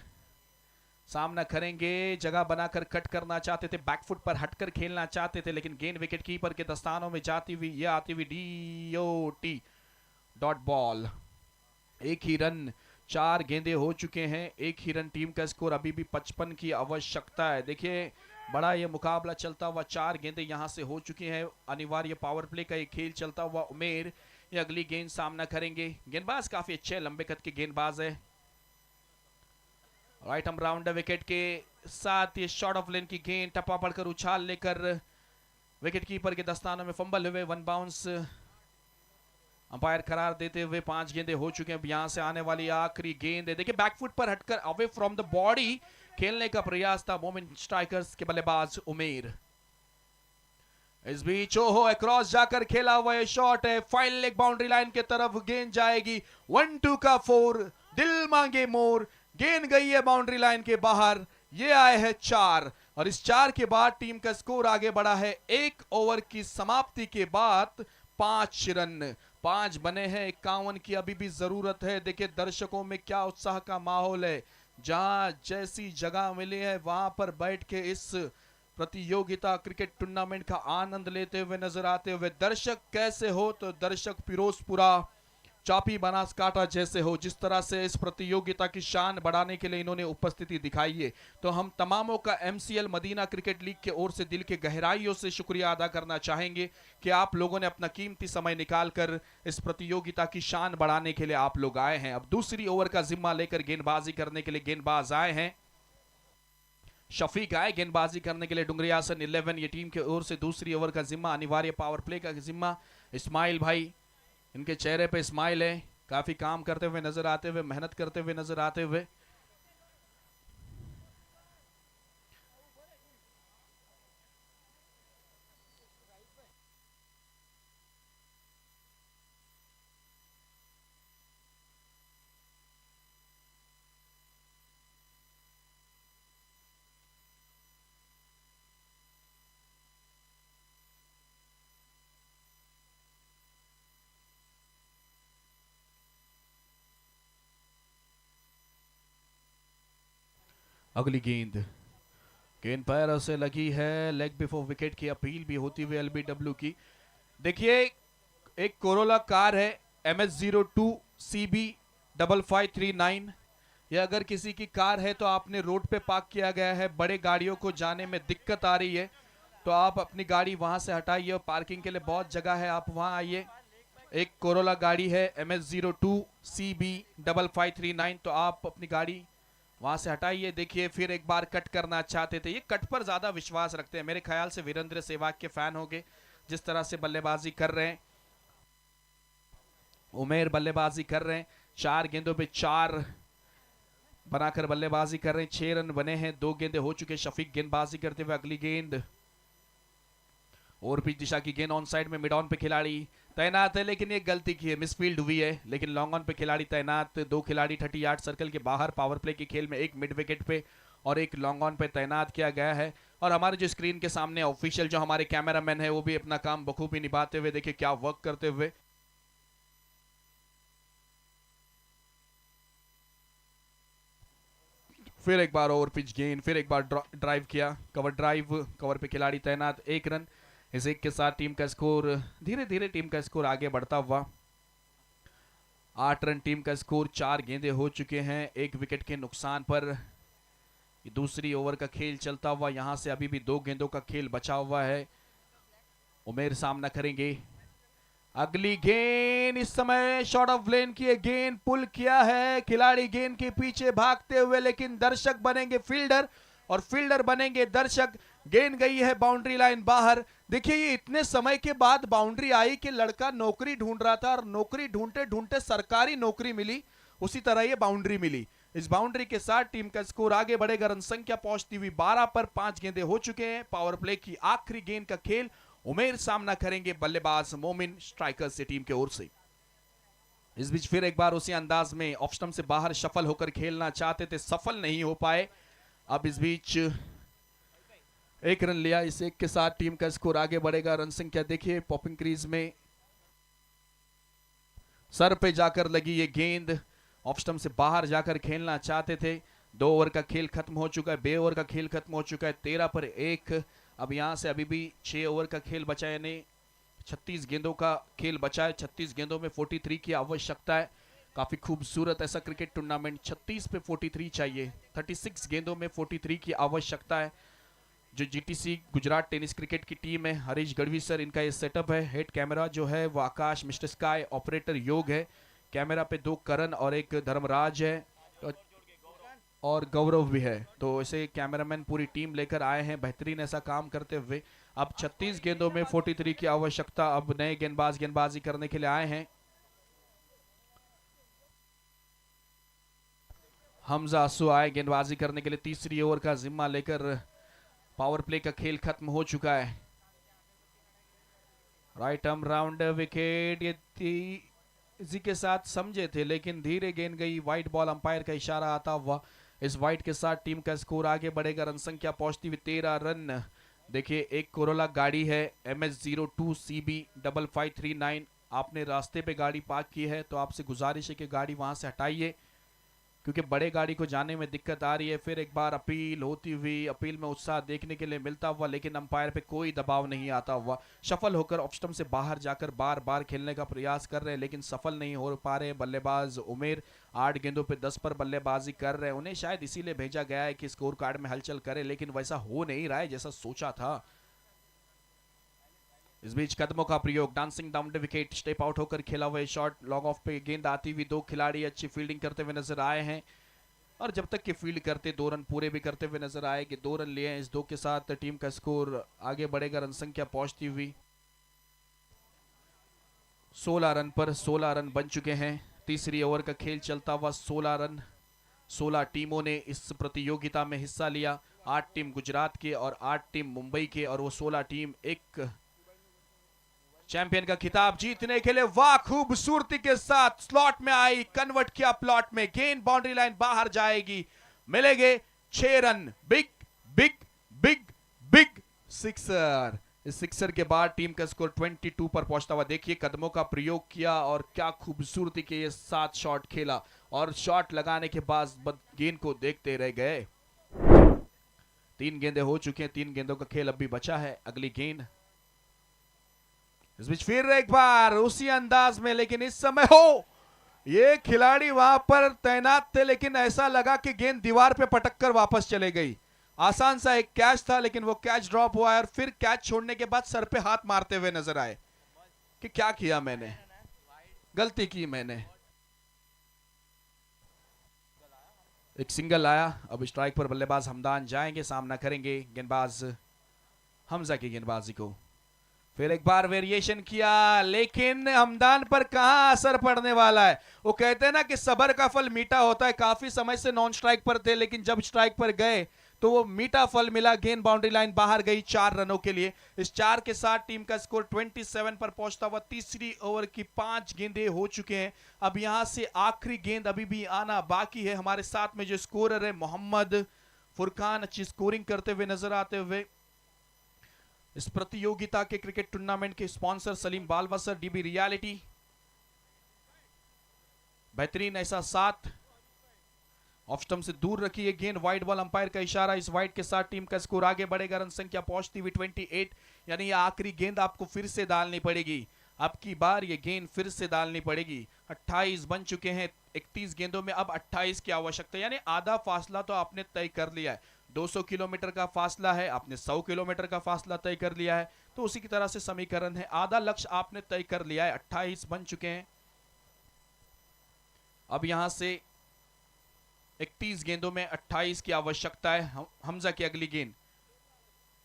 सामना करेंगे, जगह बनाकर कट करना चाहते थे, बैकफुट पर हटकर खेलना चाहते थे, लेकिन गेंद विकेट कीपर के दस्तानों में जाती हुई ये आती हुई DOT डॉट बॉल। एक ही रन, 4 गेंदे हो चुके हैं, एक ही रन टीम का स्कोर, अभी भी 55 की आवश्यकता है। देखिए बड़ा ये मुकाबला चलता हुआ, 4 गेंदे यहां से हो चुके हैं, अनिवार्य पावर प्ले का ये खेल चलता हुआ। उमेर ये अगली गेंद सामना करेंगे। गेंदबाज काफी अच्छे लंबे कद के गेंदबाज है। राइट हम राउंड विकेट के साथ ये शॉर्ट ऑफ लेन की गेंद टप्पा पड़कर उछाल लेकर विकेट कीपर के दस्तानों में फंबल हुए, 1 बाउंस अंपायर करार देते हुए। 5 गेंदे हो चुके हैं, यहां से आने वाली आखिरी गेंद है। देखिए बैकफुट पर हटकर अवे फ्रॉम द बॉडी खेलने का प्रयास था मोमिन स्ट्राइकर्स के बल्लेबाज उमेर। इस बीच ओहो अक्रॉस जाकर खेला हुआ ये शॉट है, फाइनल लेग बाउंड्री लाइन के तरफ गेंद जाएगी। 1-2 का 4, दिल मांगे मोर, गेंद गई है बाउंड्री लाइन के बाहर। ये आए हैं 4 और इस 4 के बाद टीम का स्कोर आगे बढ़ा है। 1 ओवर की समाप्ति के बाद 5 रन, 5 बने हैं, 51 की अभी भी जरूरत है। देखिए दर्शकों में क्या उत्साह का माहौल है, जहां जैसी जगह मिली है वहां पर बैठ के इस प्रतियोगिता क्रिकेट टूर्नामेंट का आनंद लेते हुए नजर आते हुए। दर्शक कैसे हो? तो दर्शक फिरोजपुरा चापी बनासकाठा जैसे हो। जिस तरह से इस प्रतियोगिता की शान बढ़ाने के लिए इन्होंने उपस्थिति दिखाई है, तो हम तमामों का एमसीएल मदीना क्रिकेट लीग के ओर से दिल के गहराइयों से शुक्रिया अदा करना चाहेंगे कि आप लोगों ने अपना कीमती समय निकालकर इस प्रतियोगिता की शान बढ़ाने के लिए आप लोग आए हैं। अब दूसरी ओवर का जिम्मा लेकर गेंदबाजी करने के लिए गेंदबाज आए हैं। शफीक आए गेंदबाजी करने के लिए। डुंगरियासन 11 ये टीम के ओर से दूसरी ओवर का जिम्मा, अनिवार्य पावर प्ले का जिम्मा इस्माइल भाई, इनके चेहरे पे स्माइल है, काफी काम करते हुए नजर आते हुए, मेहनत करते हुए नजर आते हुए। अगली गेंद, गेंद पैरों से लगी है, लेग बिफोर विकेट की अपील भी होती हुई एलबीडब्ल्यू की। देखिए एक कोरोला कार है MS02 CB 5539। यह अगर किसी की कार है तो आपने रोड पे पार्क किया गया है, बड़े गाड़ियों को जाने में दिक्कत आ रही है, तो आप अपनी गाड़ी वहां से हटाइए और पार्किंग के लिए बहुत जगह है, आप वहां आइए। एक कोरोला गाड़ी है MS02 CB 5539, तो आप अपनी गाड़ी वहां से हटाइए। देखिए फिर एक बार कट करना चाहते थे, ये कट पर ज्यादा विश्वास रखते हैं मेरे ख्याल से। वीरेंद्र सहवाग के फैन होंगे, जिस तरह से बल्लेबाजी कर रहे हैं, उमेर बल्लेबाजी कर रहे हैं, 4 गेंदों पे 4 बनाकर बल्लेबाजी कर रहे हैं, 6 रन बने हैं, 2 गेंदे हो चुके। शफीक गेंदबाजी करते हुए। अगली गेंद और पिच दिशा की गेंद, ऑन साइड में मिड ऑन पे खिलाड़ी तैनात है, लेकिन ये गलती की है, मिसफील्ड हुई है, लेकिन लॉन्ग ऑन पे खिलाड़ी तैनात। 2 खिलाड़ी 30 यार्ड सर्कल के बाहर पावर प्ले के खेल में, एक मिड विकेट पे और एक लॉन्ग ऑन पे तैनात किया गया है। और हमारे जो स्क्रीन के सामने ऑफिशियल जो हमारे कैमरामैन है, वो भी अपना काम बखूबी निभाते हुए, देखिए क्या वर्क करते हुए। फिर एक बार ओवर पिच गेंद, फिर एक बार ड्राइव किया, कवर ड्राइव, कवर पे खिलाड़ी तैनात, 1 रन। इस एक के साथ टीम का स्कोर धीरे धीरे टीम का स्कोर आगे बढ़ता हुआ। 8 रन टीम का स्कोर, 4 गेंदे हो चुके हैं 1 विकेट के नुकसान पर। दूसरी ओवर का खेल चलता हुआ, यहां से अभी भी 2 गेंदों का खेल बचा हुआ है। उमेर सामना करेंगे। अगली गेंद इस समय शॉर्ट ऑफ लेन की गेंद, पुल किया है खिलाड़ी गेंद के पीछे भागते हुए, लेकिन दर्शक बनेंगे फील्डर और फील्डर बनेंगे दर्शक। गेंद गई है बाउंड्री लाइन बाहर। देखिए ये इतने समय के बाद बाउंड्री आई कि लड़का नौकरी ढूंढ रहा था और नौकरी ढूंढते ढूंढते सरकारी नौकरी मिली, उसी तरह ये बाउंड्री मिली। इस बाउंड्री के साथ टीम का स्कोर आगे बढ़ेगा, रन संख्या पहुंचती हुई 12 पर। 5 गेंदे हो चुके हैं। पावर प्ले की आखिरी गेंद का खेल, उमेर सामना करेंगे बल्लेबाज मोमिन, स्ट्राइकर से टीम के ओर से। इस बीच फिर एक बार उसी अंदाज में ऑफ स्टंप से बाहर शफल होकर खेलना चाहते थे, सफल नहीं हो पाए। अब इस बीच 1 रन लिया, इस 1 के साथ टीम का स्कोर आगे बढ़ेगा। रन संख्या देखिए, पॉपिंग क्रीज में सर पे जाकर लगी ये गेंद, ऑफ स्टंप से बाहर जाकर खेलना चाहते थे। 2 ओवर का खेल खत्म हो चुका है, 2 ओवर का खेल खत्म हो चुका है, 13 पर 1। अब यहां से अभी भी 6 ओवर का खेल बचा है, यानी 36 गेंदों का खेल बचा है। 36 गेंदों में 43 की आवश्यकता है। काफी खूबसूरत ऐसा क्रिकेट टूर्नामेंट, 36 पे 43 चाहिए, 36 गेंदों में 43 की आवश्यकता है। जो GTC गुजरात टेनिस क्रिकेट की टीम है, हरीश गढ़वी सर इनका ये सेटअप है। हेड कैमरा जो है वो आकाश मिस्टर स्काई, ऑपरेटर योग है, कैमरा पे 2 करण और 1 धर्मराज है और गौरव भी है। तो ऐसे कैमरामैन पूरी टीम लेकर आए हैं बेहतरीन ऐसा काम करते हुए। अब 36 गेंदों में 43 की आवश्यकता। अब नए गेंदबाज गेंदबाजी करने के लिए आए हैं। हमजा आसू आए गेंदबाजी करने के लिए, तीसरी ओवर का जिम्मा लेकर। पावर प्ले का खेल खत्म हो चुका है। राइट आर्म राउंड विकेट, ये इसी के साथ समझे थे, लेकिन धीरे गेंद गई, वाइट बॉल, अंपायर का इशारा आता हुआ। इस वाइट के साथ टीम का स्कोर आगे बढ़ेगा, रन संख्या पहुंचती हुई 13 रन। देखिए एक कोरोला गाड़ी है MS02 CB 5539। आपने रास्ते पे गाड़ी पार्क की है तो आपसे गुजारिश है कि गाड़ी वहां से हटाइए, क्योंकि बड़े गाड़ी को जाने में दिक्कत आ रही है। फिर एक बार अपील होती हुई, अपील में उत्साह देखने के लिए मिलता हुआ, लेकिन अंपायर पे कोई दबाव नहीं आता हुआ। सफल होकर ऑफ स्टंप से बाहर जाकर बार बार खेलने का प्रयास कर रहे हैं, लेकिन सफल नहीं हो पा रहे बल्लेबाज उमेर। 8 गेंदों पे 10 पर बल्लेबाजी कर रहे हैं। उन्हें शायद इसीलिए भेजा गया है कि स्कोर कार्ड में हलचल करे, लेकिन वैसा हो नहीं रहा है जैसा सोचा था। इस बीच कदमों का प्रयोग, dancing down the wicket, step out होकर खेला हुआ शॉट, लॉन्ग ऑफ पे गेंद आती हुई। 2 खिलाड़ी अच्छी फील्डिंग करते हुए नजर आए हैं, और जब तक कि फील्ड करते 2 रन पूरे भी करते हुए नजर आए कि 2 रन लिए हैं। इस 2 के साथ टीम का स्कोर आगे बढ़ेगा रन संख्या पहुंचती हुई 16 रन पर। 16 रन बन चुके हैं। तीसरी ओवर का खेल चलता हुआ 16 रन। 16 टीमों ने इस प्रतियोगिता में हिस्सा लिया। 8 टीम गुजरात के और 8 टीम मुंबई के, और वो 16 टीम एक चैंपियन का खिताब जीतने के लिए वाह खूबसूरती के साथ स्लॉट में आई, कन्वर्ट किया प्लॉट में। गेंद बाउंड्री लाइन बाहर जाएगी, मिलेंगे 6 run. Big big big big sixer. इस सिक्सर के बाद टीम का स्कोर 22 पर पहुंचता हुआ। देखिए कदमों का प्रयोग किया और क्या खूबसूरती के ये 7 शॉट खेला, और शॉट लगाने के बाद गेंद को देखते रह गए। 3 गेंदें हो चुके हैं, 3 गेंदों का खेल अब भी बचा है। अगली गेंद, इस बीच फिर एक बार उसी अंदाज में, लेकिन इस समय हो ये खिलाड़ी वहां पर तैनात थे, लेकिन ऐसा लगा कि गेंद दीवार पे पटक कर वापस चले गई। आसान सा एक कैच था, लेकिन वो कैच ड्रॉप हुआ है, और फिर कैच छोड़ने के बाद सर पे हाथ मारते हुए नजर आए कि क्या किया मैंने, गलती की मैंने। एक सिंगल आया। अब स्ट्राइक पर बल्लेबाज हमदान जाएंगे, सामना करेंगे गेंदबाज हमजा की गेंदबाजी को। फिर एक बार वेरिएशन किया, लेकिन हमदान पर कहां असर पड़ने वाला है। वो कहते हैं ना कि सबर का फल मीठा होता है। काफी समय से नॉन स्ट्राइक पर थे, लेकिन जब स्ट्राइक पर गए तो वो मीठा फल मिला। गेंद बाउंड्री लाइन बाहर गई 4 रनों के लिए। इस 4 के साथ टीम का स्कोर 27 पर पहुंचता हुआ। तीसरी ओवर की 5 गेंदें हो चुके हैं। अब यहां से आखिरी गेंद अभी भी आना बाकी है। हमारे साथ में जो स्कोरर है मोहम्मद फुरकान, अच्छी स्कोरिंग करते हुए नजर आते हुए। इस प्रतियोगिता के क्रिकेट टूर्नामेंट के स्पॉन्सर सलीम बालवसर, डीबी रियलिटी, बेहतरीन ऐसा साथ। ऑफ स्टंप से दूर रखी है गेंद, वाइड बॉल, अंपायर का इशारा। इस वाइड के साथ टीम का स्कोर आगे बढ़ेगा, रन संख्या पहुंचती हुई 28। यानी ये आखिरी गेंद आपको फिर से डालनी पड़ेगी। अब की बार ये गेंद फिर से डालनी पड़ेगी। 28 बन चुके हैं 31 गेंदों में, अब 28 की आवश्यकता है। यानी आधा फासला तो आपने तय कर लिया है। 200 किलोमीटर का फासला है, आपने 100 किलोमीटर का फासला तय कर लिया है, तो उसी की तरह से समीकरण है। आधा लक्ष्य आपने तय कर लिया है। 28 बन चुके हैं। अब यहां से 31 गेंदों में 28 की आवश्यकता है। हमजा की अगली गेंद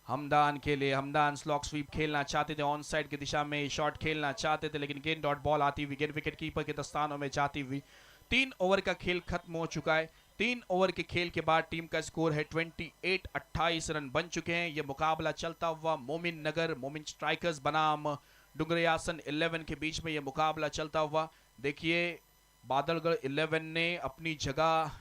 हमदान के लिए। हमदान स्लॉक स्वीप खेलना चाहते थे, ऑन साइड की दिशा में शॉट खेलना चाहते थे, लेकिन गेंद डॉट बॉल आती हुई, गेंद विकेट कीपर के दस्तानों में जाती हुई। 3 ओवर का खेल खत्म हो चुका है। 3 ओवर के खेल के बाद टीम का स्कोर है 28। 28 रन बन चुके हैं। यह मुकाबला चलता हुआ मोमिन नगर, मोमिन स्ट्राइकर्स बनाम डुंगरियासन 11 के बीच में यह मुकाबला चलता हुआ। देखिए बादलगढ़ 11 ने अपनी जगह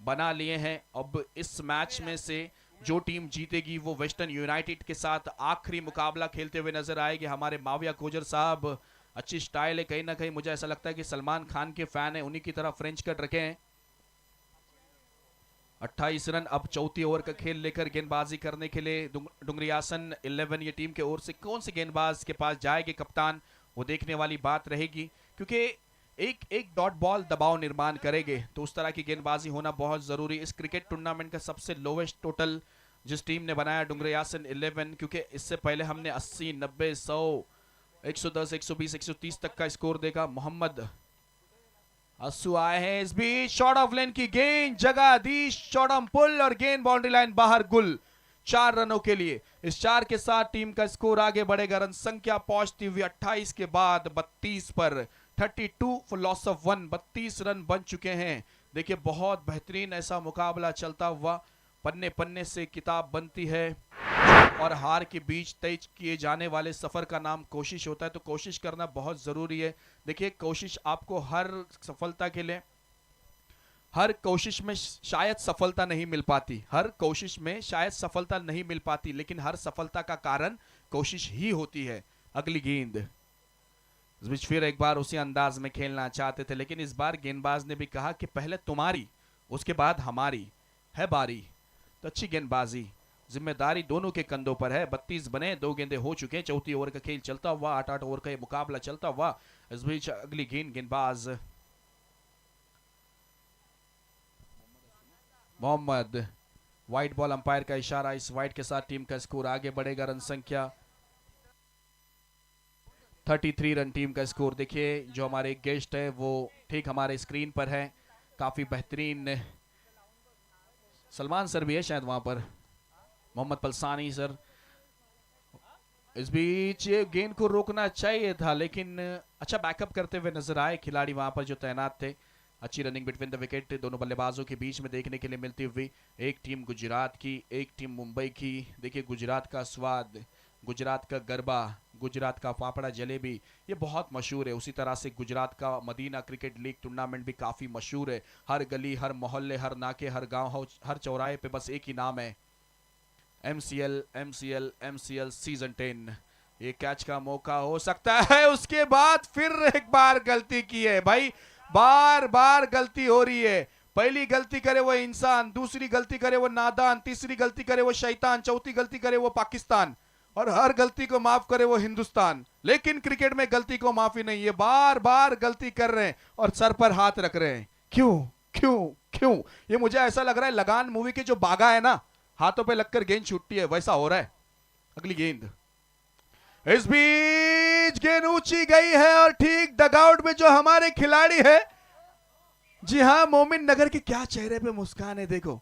बना लिए हैं। अब इस मैच में से जो टीम जीतेगी वो वेस्टर्न यूनाइटेड के साथ आखिरी मुकाबला खेलते हुए नजर आएगी। हमारे माविया कोजर साहब, अच्छी स्टाइल है, कहीं ना कहीं मुझे ऐसा लगता है कि सलमान खान के फैन है, उन्हीं की तरह फ्रेंच कट रखे हैं। 28 रन। अब चौथी ओवर का खेल लेकर गेंदबाजी करने के लिए डुंगरियासन 11 ये टीम के ओर से कौन से गेंदबाज के पास जाएगी कप्तान, वो देखने वाली बात रहेगी, क्योंकि एक एक डॉट बॉल दबाव निर्माण करेंगे, तो उस तरह की गेंदबाजी होना बहुत जरूरी। इस क्रिकेट टूर्नामेंट का सबसे लोवेस्ट टोटल जिस टीम ने बनाया डुंगरियासन 11, क्योंकि इससे पहले हमने 80, 90, 100, 110, 120, 130 तक का स्कोर देखा। मोहम्मद अस्सू आए हैं। इस बीच शॉर्ट ऑफ लेन की गेंद, जगह दी, शॉर्ट ऑन पुल, और गेंद बाउंड्री लाइन बाहर, गुल। 4 रनों के लिए। इस 4 के साथ टीम का स्कोर आगे बढ़ेगा, रन संख्या पहुंचती हुई 28 के बाद 32 पर। 32 फॉर लॉस ऑफ 1। 32 रन बन चुके हैं। देखिए बहुत बेहतरीन ऐसा मुकाबला चलता हुआ। पन्ने पन्ने से किताब बनती है, और हार के बीच तय किए जाने वाले सफर का नाम कोशिश होता है, तो कोशिश करना बहुत जरूरी है। देखिए कोशिश आपको हर सफलता के लिए, हर कोशिश में शायद सफलता नहीं मिल पाती, हर कोशिश में शायद सफलता नहीं मिल पाती, लेकिन हर सफलता का कारण कोशिश ही होती है। अगली गेंद, इस बीच फिर एक बार उसी अंदाज में खेलना चाहते थे, लेकिन इस बार गेंदबाज ने भी कहा कि पहले तुम्हारी उसके बाद हमारी है बारी। तो अच्छी गेंदबाजी, जिम्मेदारी दोनों के कंधों पर है। 32 बने, 2 गेंदे हो चुके हैं। चौथी ओवर का खेल चलता हुआ, 8-8 ओवर का ये मुकाबला चलता हुआ। इस बीच अगली गेंदबाज मोहम्मद। वाइट बॉल अंपायर का इशारा, इस वाइट के साथ टीम का स्कोर आगे बढ़ेगा। रन संख्या 33 रन टीम का स्कोर। देखिए जो हमारे गेस्ट है वो ठीक हमारे स्क्रीन पर है, काफी बेहतरीन। सलमान सर भी है शायद वहां पर, मोहम्मद पलसानी सर। इस बीच गेंद को रोकना चाहिए था, लेकिन अच्छा बैकअप करते हुए नजर आए खिलाड़ी वहां पर जो तैनात थे। अच्छी रनिंग बिटवीन द विकेट दोनों बल्लेबाजों के बीच में देखने के लिए मिलती हुई। एक टीम गुजरात की, एक टीम मुंबई की। देखिए गुजरात का स्वाद, गुजरात का गरबा, गुजरात का फाफड़ा जलेबी ये बहुत मशहूर है। उसी तरह से गुजरात का मदीना क्रिकेट लीग टूर्नामेंट भी काफ़ी मशहूर है। हर गली, हर मोहल्ले, हर नाके, हर गांव, हर चौराहे पे बस एक ही नाम है, MCL MCL MCL सीजन 10। ये कैच का मौका हो सकता है। उसके बाद फिर एक बार गलती की है भाई, बार बार गलती हो रही है। पहली गलती करे वो इंसान, दूसरी गलती करे वो नादान, तीसरी गलती करे वो शैतान, चौथी गलती करे वो पाकिस्तान, और हर गलती को माफ करे वो हिंदुस्तान। लेकिन क्रिकेट में गलती को माफी नहीं है, बार बार गलती कर रहे हैं और सर पर हाथ रख रहे हैं। क्यों क्यों क्यों? ये मुझे ऐसा लग रहा है लगान मूवी के जो बागा है ना, हाथों पे लगकर गेंद छूटती है, वैसा हो रहा है। अगली गेंद, इस बीच गेंद ऊंची गई है और ठीक डगआउट में जो हमारे खिलाड़ी है, जी हां मोमिन नगर के, क्या चेहरे पे मुस्कान है देखो।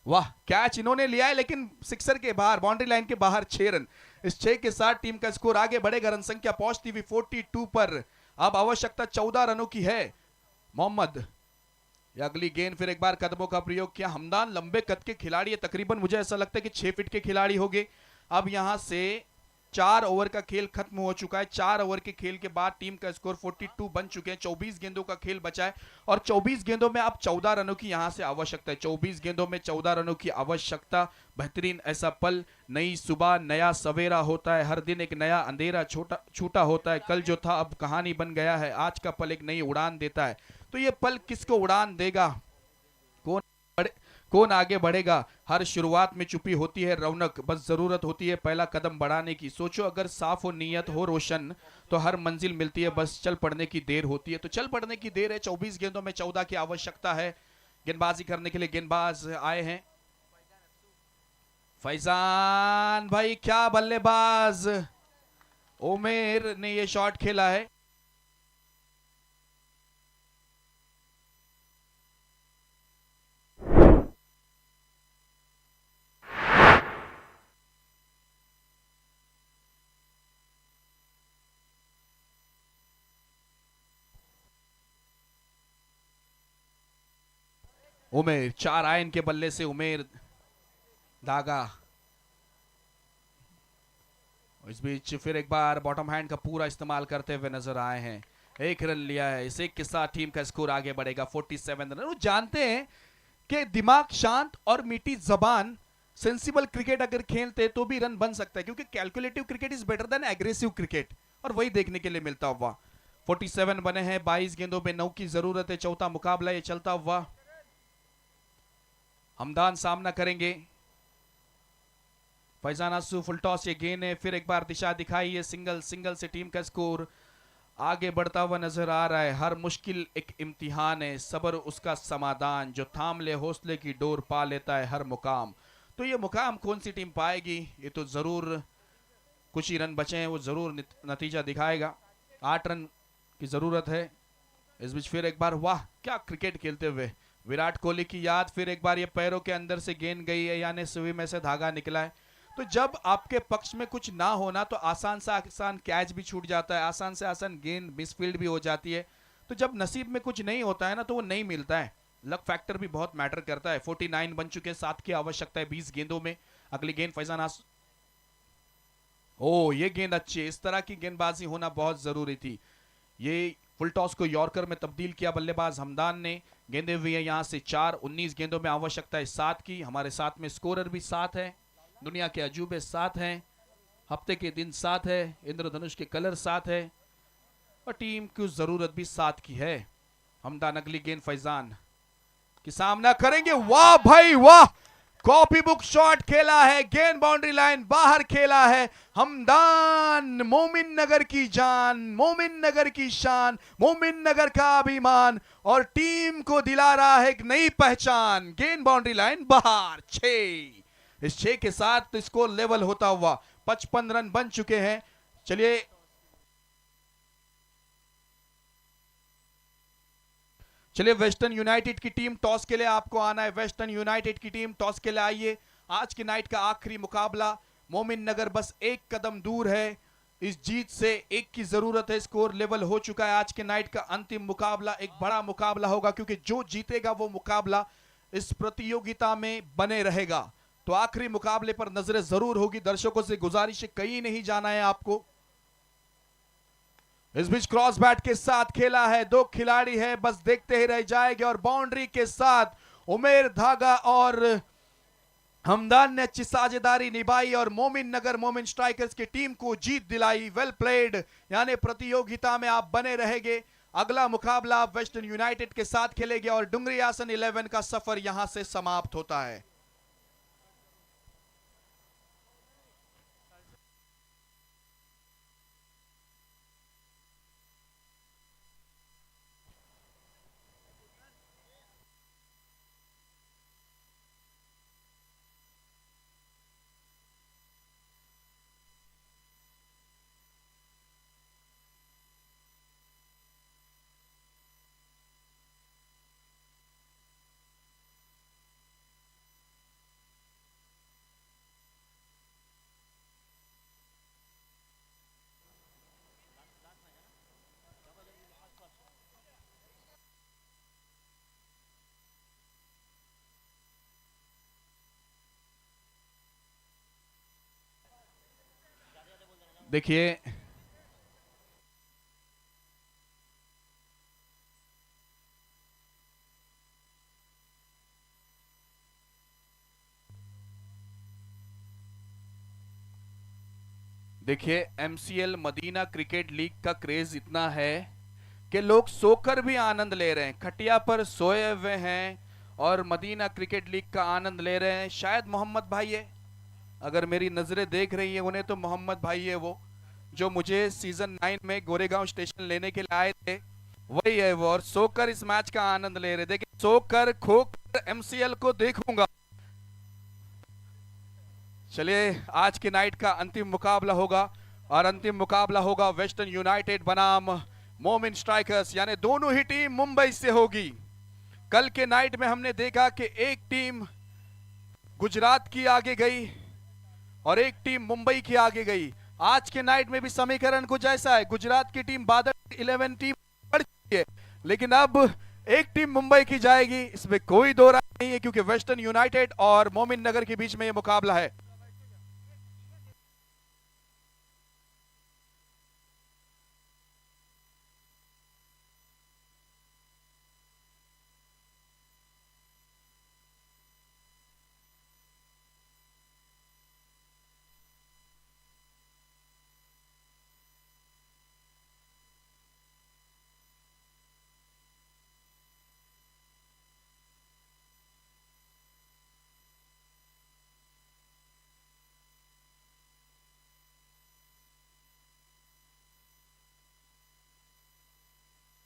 वाह, कैच इन्होंने लिया है लेकिन सिक्सर के बाहर, बाउंड्री लाइन के बाहर। 6 रन, इस 6 के साथ टीम का स्कोर आगे बढ़ेगा। रन संख्या पहुंचती हुई 42 पर। अब आवश्यकता 14 रनों की है। मोहम्मद, अगली गेंद फिर एक बार कदमों का प्रयोग किया। हमदान लंबे कद के खिलाड़ी है, तकरीबन मुझे ऐसा लगता है कि 6 फीट के खिलाड़ी होंगे। अब यहां से 4 ओवर का खेल खत्म हो चुका है। 4 ओवर के खेल के बाद टीम का स्कोर 42 बन चुके हैं। 24 गेंदों का खेल बचा है और 24 गेंदों में अब 14 रनों की यहां से आवश्यकता है। 24 गेंदों में 14 रनों की आवश्यकता। बेहतरीन ऐसा पल, नई सुबह, नया सवेरा होता है। हर दिन एक नया अंधेरा छूटा होता है। कल जो था अब कहानी बन गया है। आज का पल एक नई उड़ान देता है। तो ये पल किसको उड़ान देगा, कौन आगे बढ़ेगा? हर शुरुआत में छुपी होती है रौनक, बस जरूरत होती है पहला कदम बढ़ाने की। सोचो अगर साफ हो नीयत हो रोशन तो हर मंजिल मिलती है, बस चल पड़ने की देर होती है। तो चल पड़ने की देर है। 24 गेंदों में 14 की आवश्यकता है। गेंदबाजी करने के लिए गेंदबाज आए हैं। फैजान भाई, क्या बल्लेबाज उमेर ने ये शॉट खेला है। उमेर 4 आयन के बल्ले से उमेर धागा। इस बीच फिर एक बार बॉटम हैंड का पूरा इस्तेमाल करते हुए नजर आए हैं। 1 रन लिया है। इस एक के साथ टीम का स्कोर आगे बढ़ेगा 47 रन। वो जानते हैं कि दिमाग शांत और मीठी जबान, सेंसिबल क्रिकेट अगर खेलते तो भी रन बन सकता है, क्योंकि calculative cricket is better than aggressive cricket, और वही देखने के लिए मिलता हुआ। 47 बने हैं। 22 गेंदों में 9 की जरूरत है। चौथा मुकाबला ये चलता हुआ। हमदान सामना करेंगे। फैजान आसू फुल टॉस, ये गेंद है। फिर एक बार दिशा दिखाई है। सिंगल से टीम का स्कोर आगे बढ़ता हुआ नजर आ रहा है। हर मुश्किल एक इम्तिहान है, सब्र उसका समाधान, जो थाम ले हौसले की डोर पा लेता है हर मुकाम। तो ये मुकाम कौन सी टीम पाएगी, ये तो जरूर, कुछ ही रन बचे हैं, वो जरूर नतीजा दिखाएगा। 8 रन की जरूरत है। इस बीच फिर एक बार, वाह क्या क्रिकेट खेलते हुए विराट कोहली की याद। फिर एक बार ये पैरों के अंदर से गेंद गई है, यानी सुई में से धागा निकला है। तो जब आपके पक्ष में कुछ ना होना तो आसान से आसान कैच भी छूट जाता है, आसान से आसान गेंद मिसफील्ड भी हो जाती है। तो जब नसीब में कुछ नहीं होता है ना तो वो नहीं मिलता है। लक फैक्टर भी बहुत मैटर करता है। 49 बन चुके हैं। 7 की आवश्यकता है 20 गेंदों में। अगली गेंद फैजान आस, ओ ये गेंद अच्छी है। इस तरह की गेंदबाजी होना बहुत जरूरी थी। ये फुल टॉस को यॉर्कर में तब्दील किया बल्लेबाज हमदान ने। गेंदे हुई है यहां से 4। 19 गेंदों में आवश्यकता है 7 की। हमारे साथ में स्कोरर भी 7 है, दुनिया के अजूबे 7 हैं, हफ्ते के दिन 7 है, इंद्रधनुष के कलर 7 है, और टीम की जरूरत भी 7 की है। हमदान, अगली गेंद फैजान। कि सामना करेंगे। वाह भाई वाह, कॉपी बुक शॉट खेला है, गेंद बाउंड्री लाइन बाहर खेला है। हमदान मोमिन नगर की जान, मोमिन नगर की शान, मोमिन नगर का अभिमान, और टीम को दिला रहा है एक नई पहचान। गेंद बाउंड्री लाइन बाहर, 6। इस 6 के साथ स्कोर लेवल होता हुआ 55 रन बन चुके हैं। चलिए वेस्टर्न यूनाइटेड की टीम टॉस के लिए आपको आना है। वेस्टर्न यूनाइटेड की टीम टॉस के लिए आइए। आज की नाइट का आखिरी मुकाबला, मोमिन नगर बस एक कदम दूर है इस जीत से, एक की जरूरत है। स्कोर लेवल हो चुका है। आज के नाइट का अंतिम मुकाबला एक बड़ा मुकाबला होगा, क्योंकि जो जीतेगा वो मुकाबला इस प्रतियोगिता में बने रहेगा। तो आखिरी मुकाबले पर नजरें जरूर होगी। दर्शकों से गुजारिश है, कहीं नहीं जाना है आपको। इस बीच क्रॉस बैट के साथ खेला है, 2 खिलाड़ी है, बस देखते ही रह जाएंगे। और बाउंड्री के साथ उमेर धागा और हमदान ने अच्छी साझेदारी निभाई और मोमिन नगर मोमिन स्ट्राइकर्स की टीम को जीत दिलाई। वेल प्लेड, यानी प्रतियोगिता में आप बने रहेंगे। अगला मुकाबला आप वेस्टर्न यूनाइटेड के साथ खेलेंगे और डुंगरी आसन 11 का सफर यहां से समाप्त होता है। देखिए देखिए एमसीएल मदीना क्रिकेट लीग का क्रेज इतना है कि लोग सोकर भी आनंद ले रहे हैं, खटिया पर सोए हुए हैं और मदीना क्रिकेट लीग का आनंद ले रहे हैं। शायद मोहम्मद भाई है, अगर मेरी नजरें देख रही है उन्हें, तो मोहम्मद भाई है वो जो मुझे सीजन 9 में गोरेगांव स्टेशन लेने के लिए आए थे, वही है वो। और सोकर इस मैच का आनंद ले रहे। देखिए सोकर खोकर एमसीएल को देखूंगा। चलिए आज की नाइट का अंतिम मुकाबला होगा, और अंतिम मुकाबला होगा वेस्टर्न यूनाइटेड बनाम मोमिन स्ट्राइकर्स, यानी दोनों ही टीम मुंबई से होगी। कल के नाइट में हमने देखा कि एक टीम गुजरात की आगे गई और एक टीम मुंबई की आगे गई। आज के नाइट में भी समीकरण कुछ ऐसा है, गुजरात की टीम बादल 11 टीम बढ़ चुकी है, लेकिन अब एक टीम मुंबई की जाएगी, इसमें कोई दो राय नहीं है, क्योंकि वेस्टर्न यूनाइटेड और मोमिन नगर के बीच में यह मुकाबला है।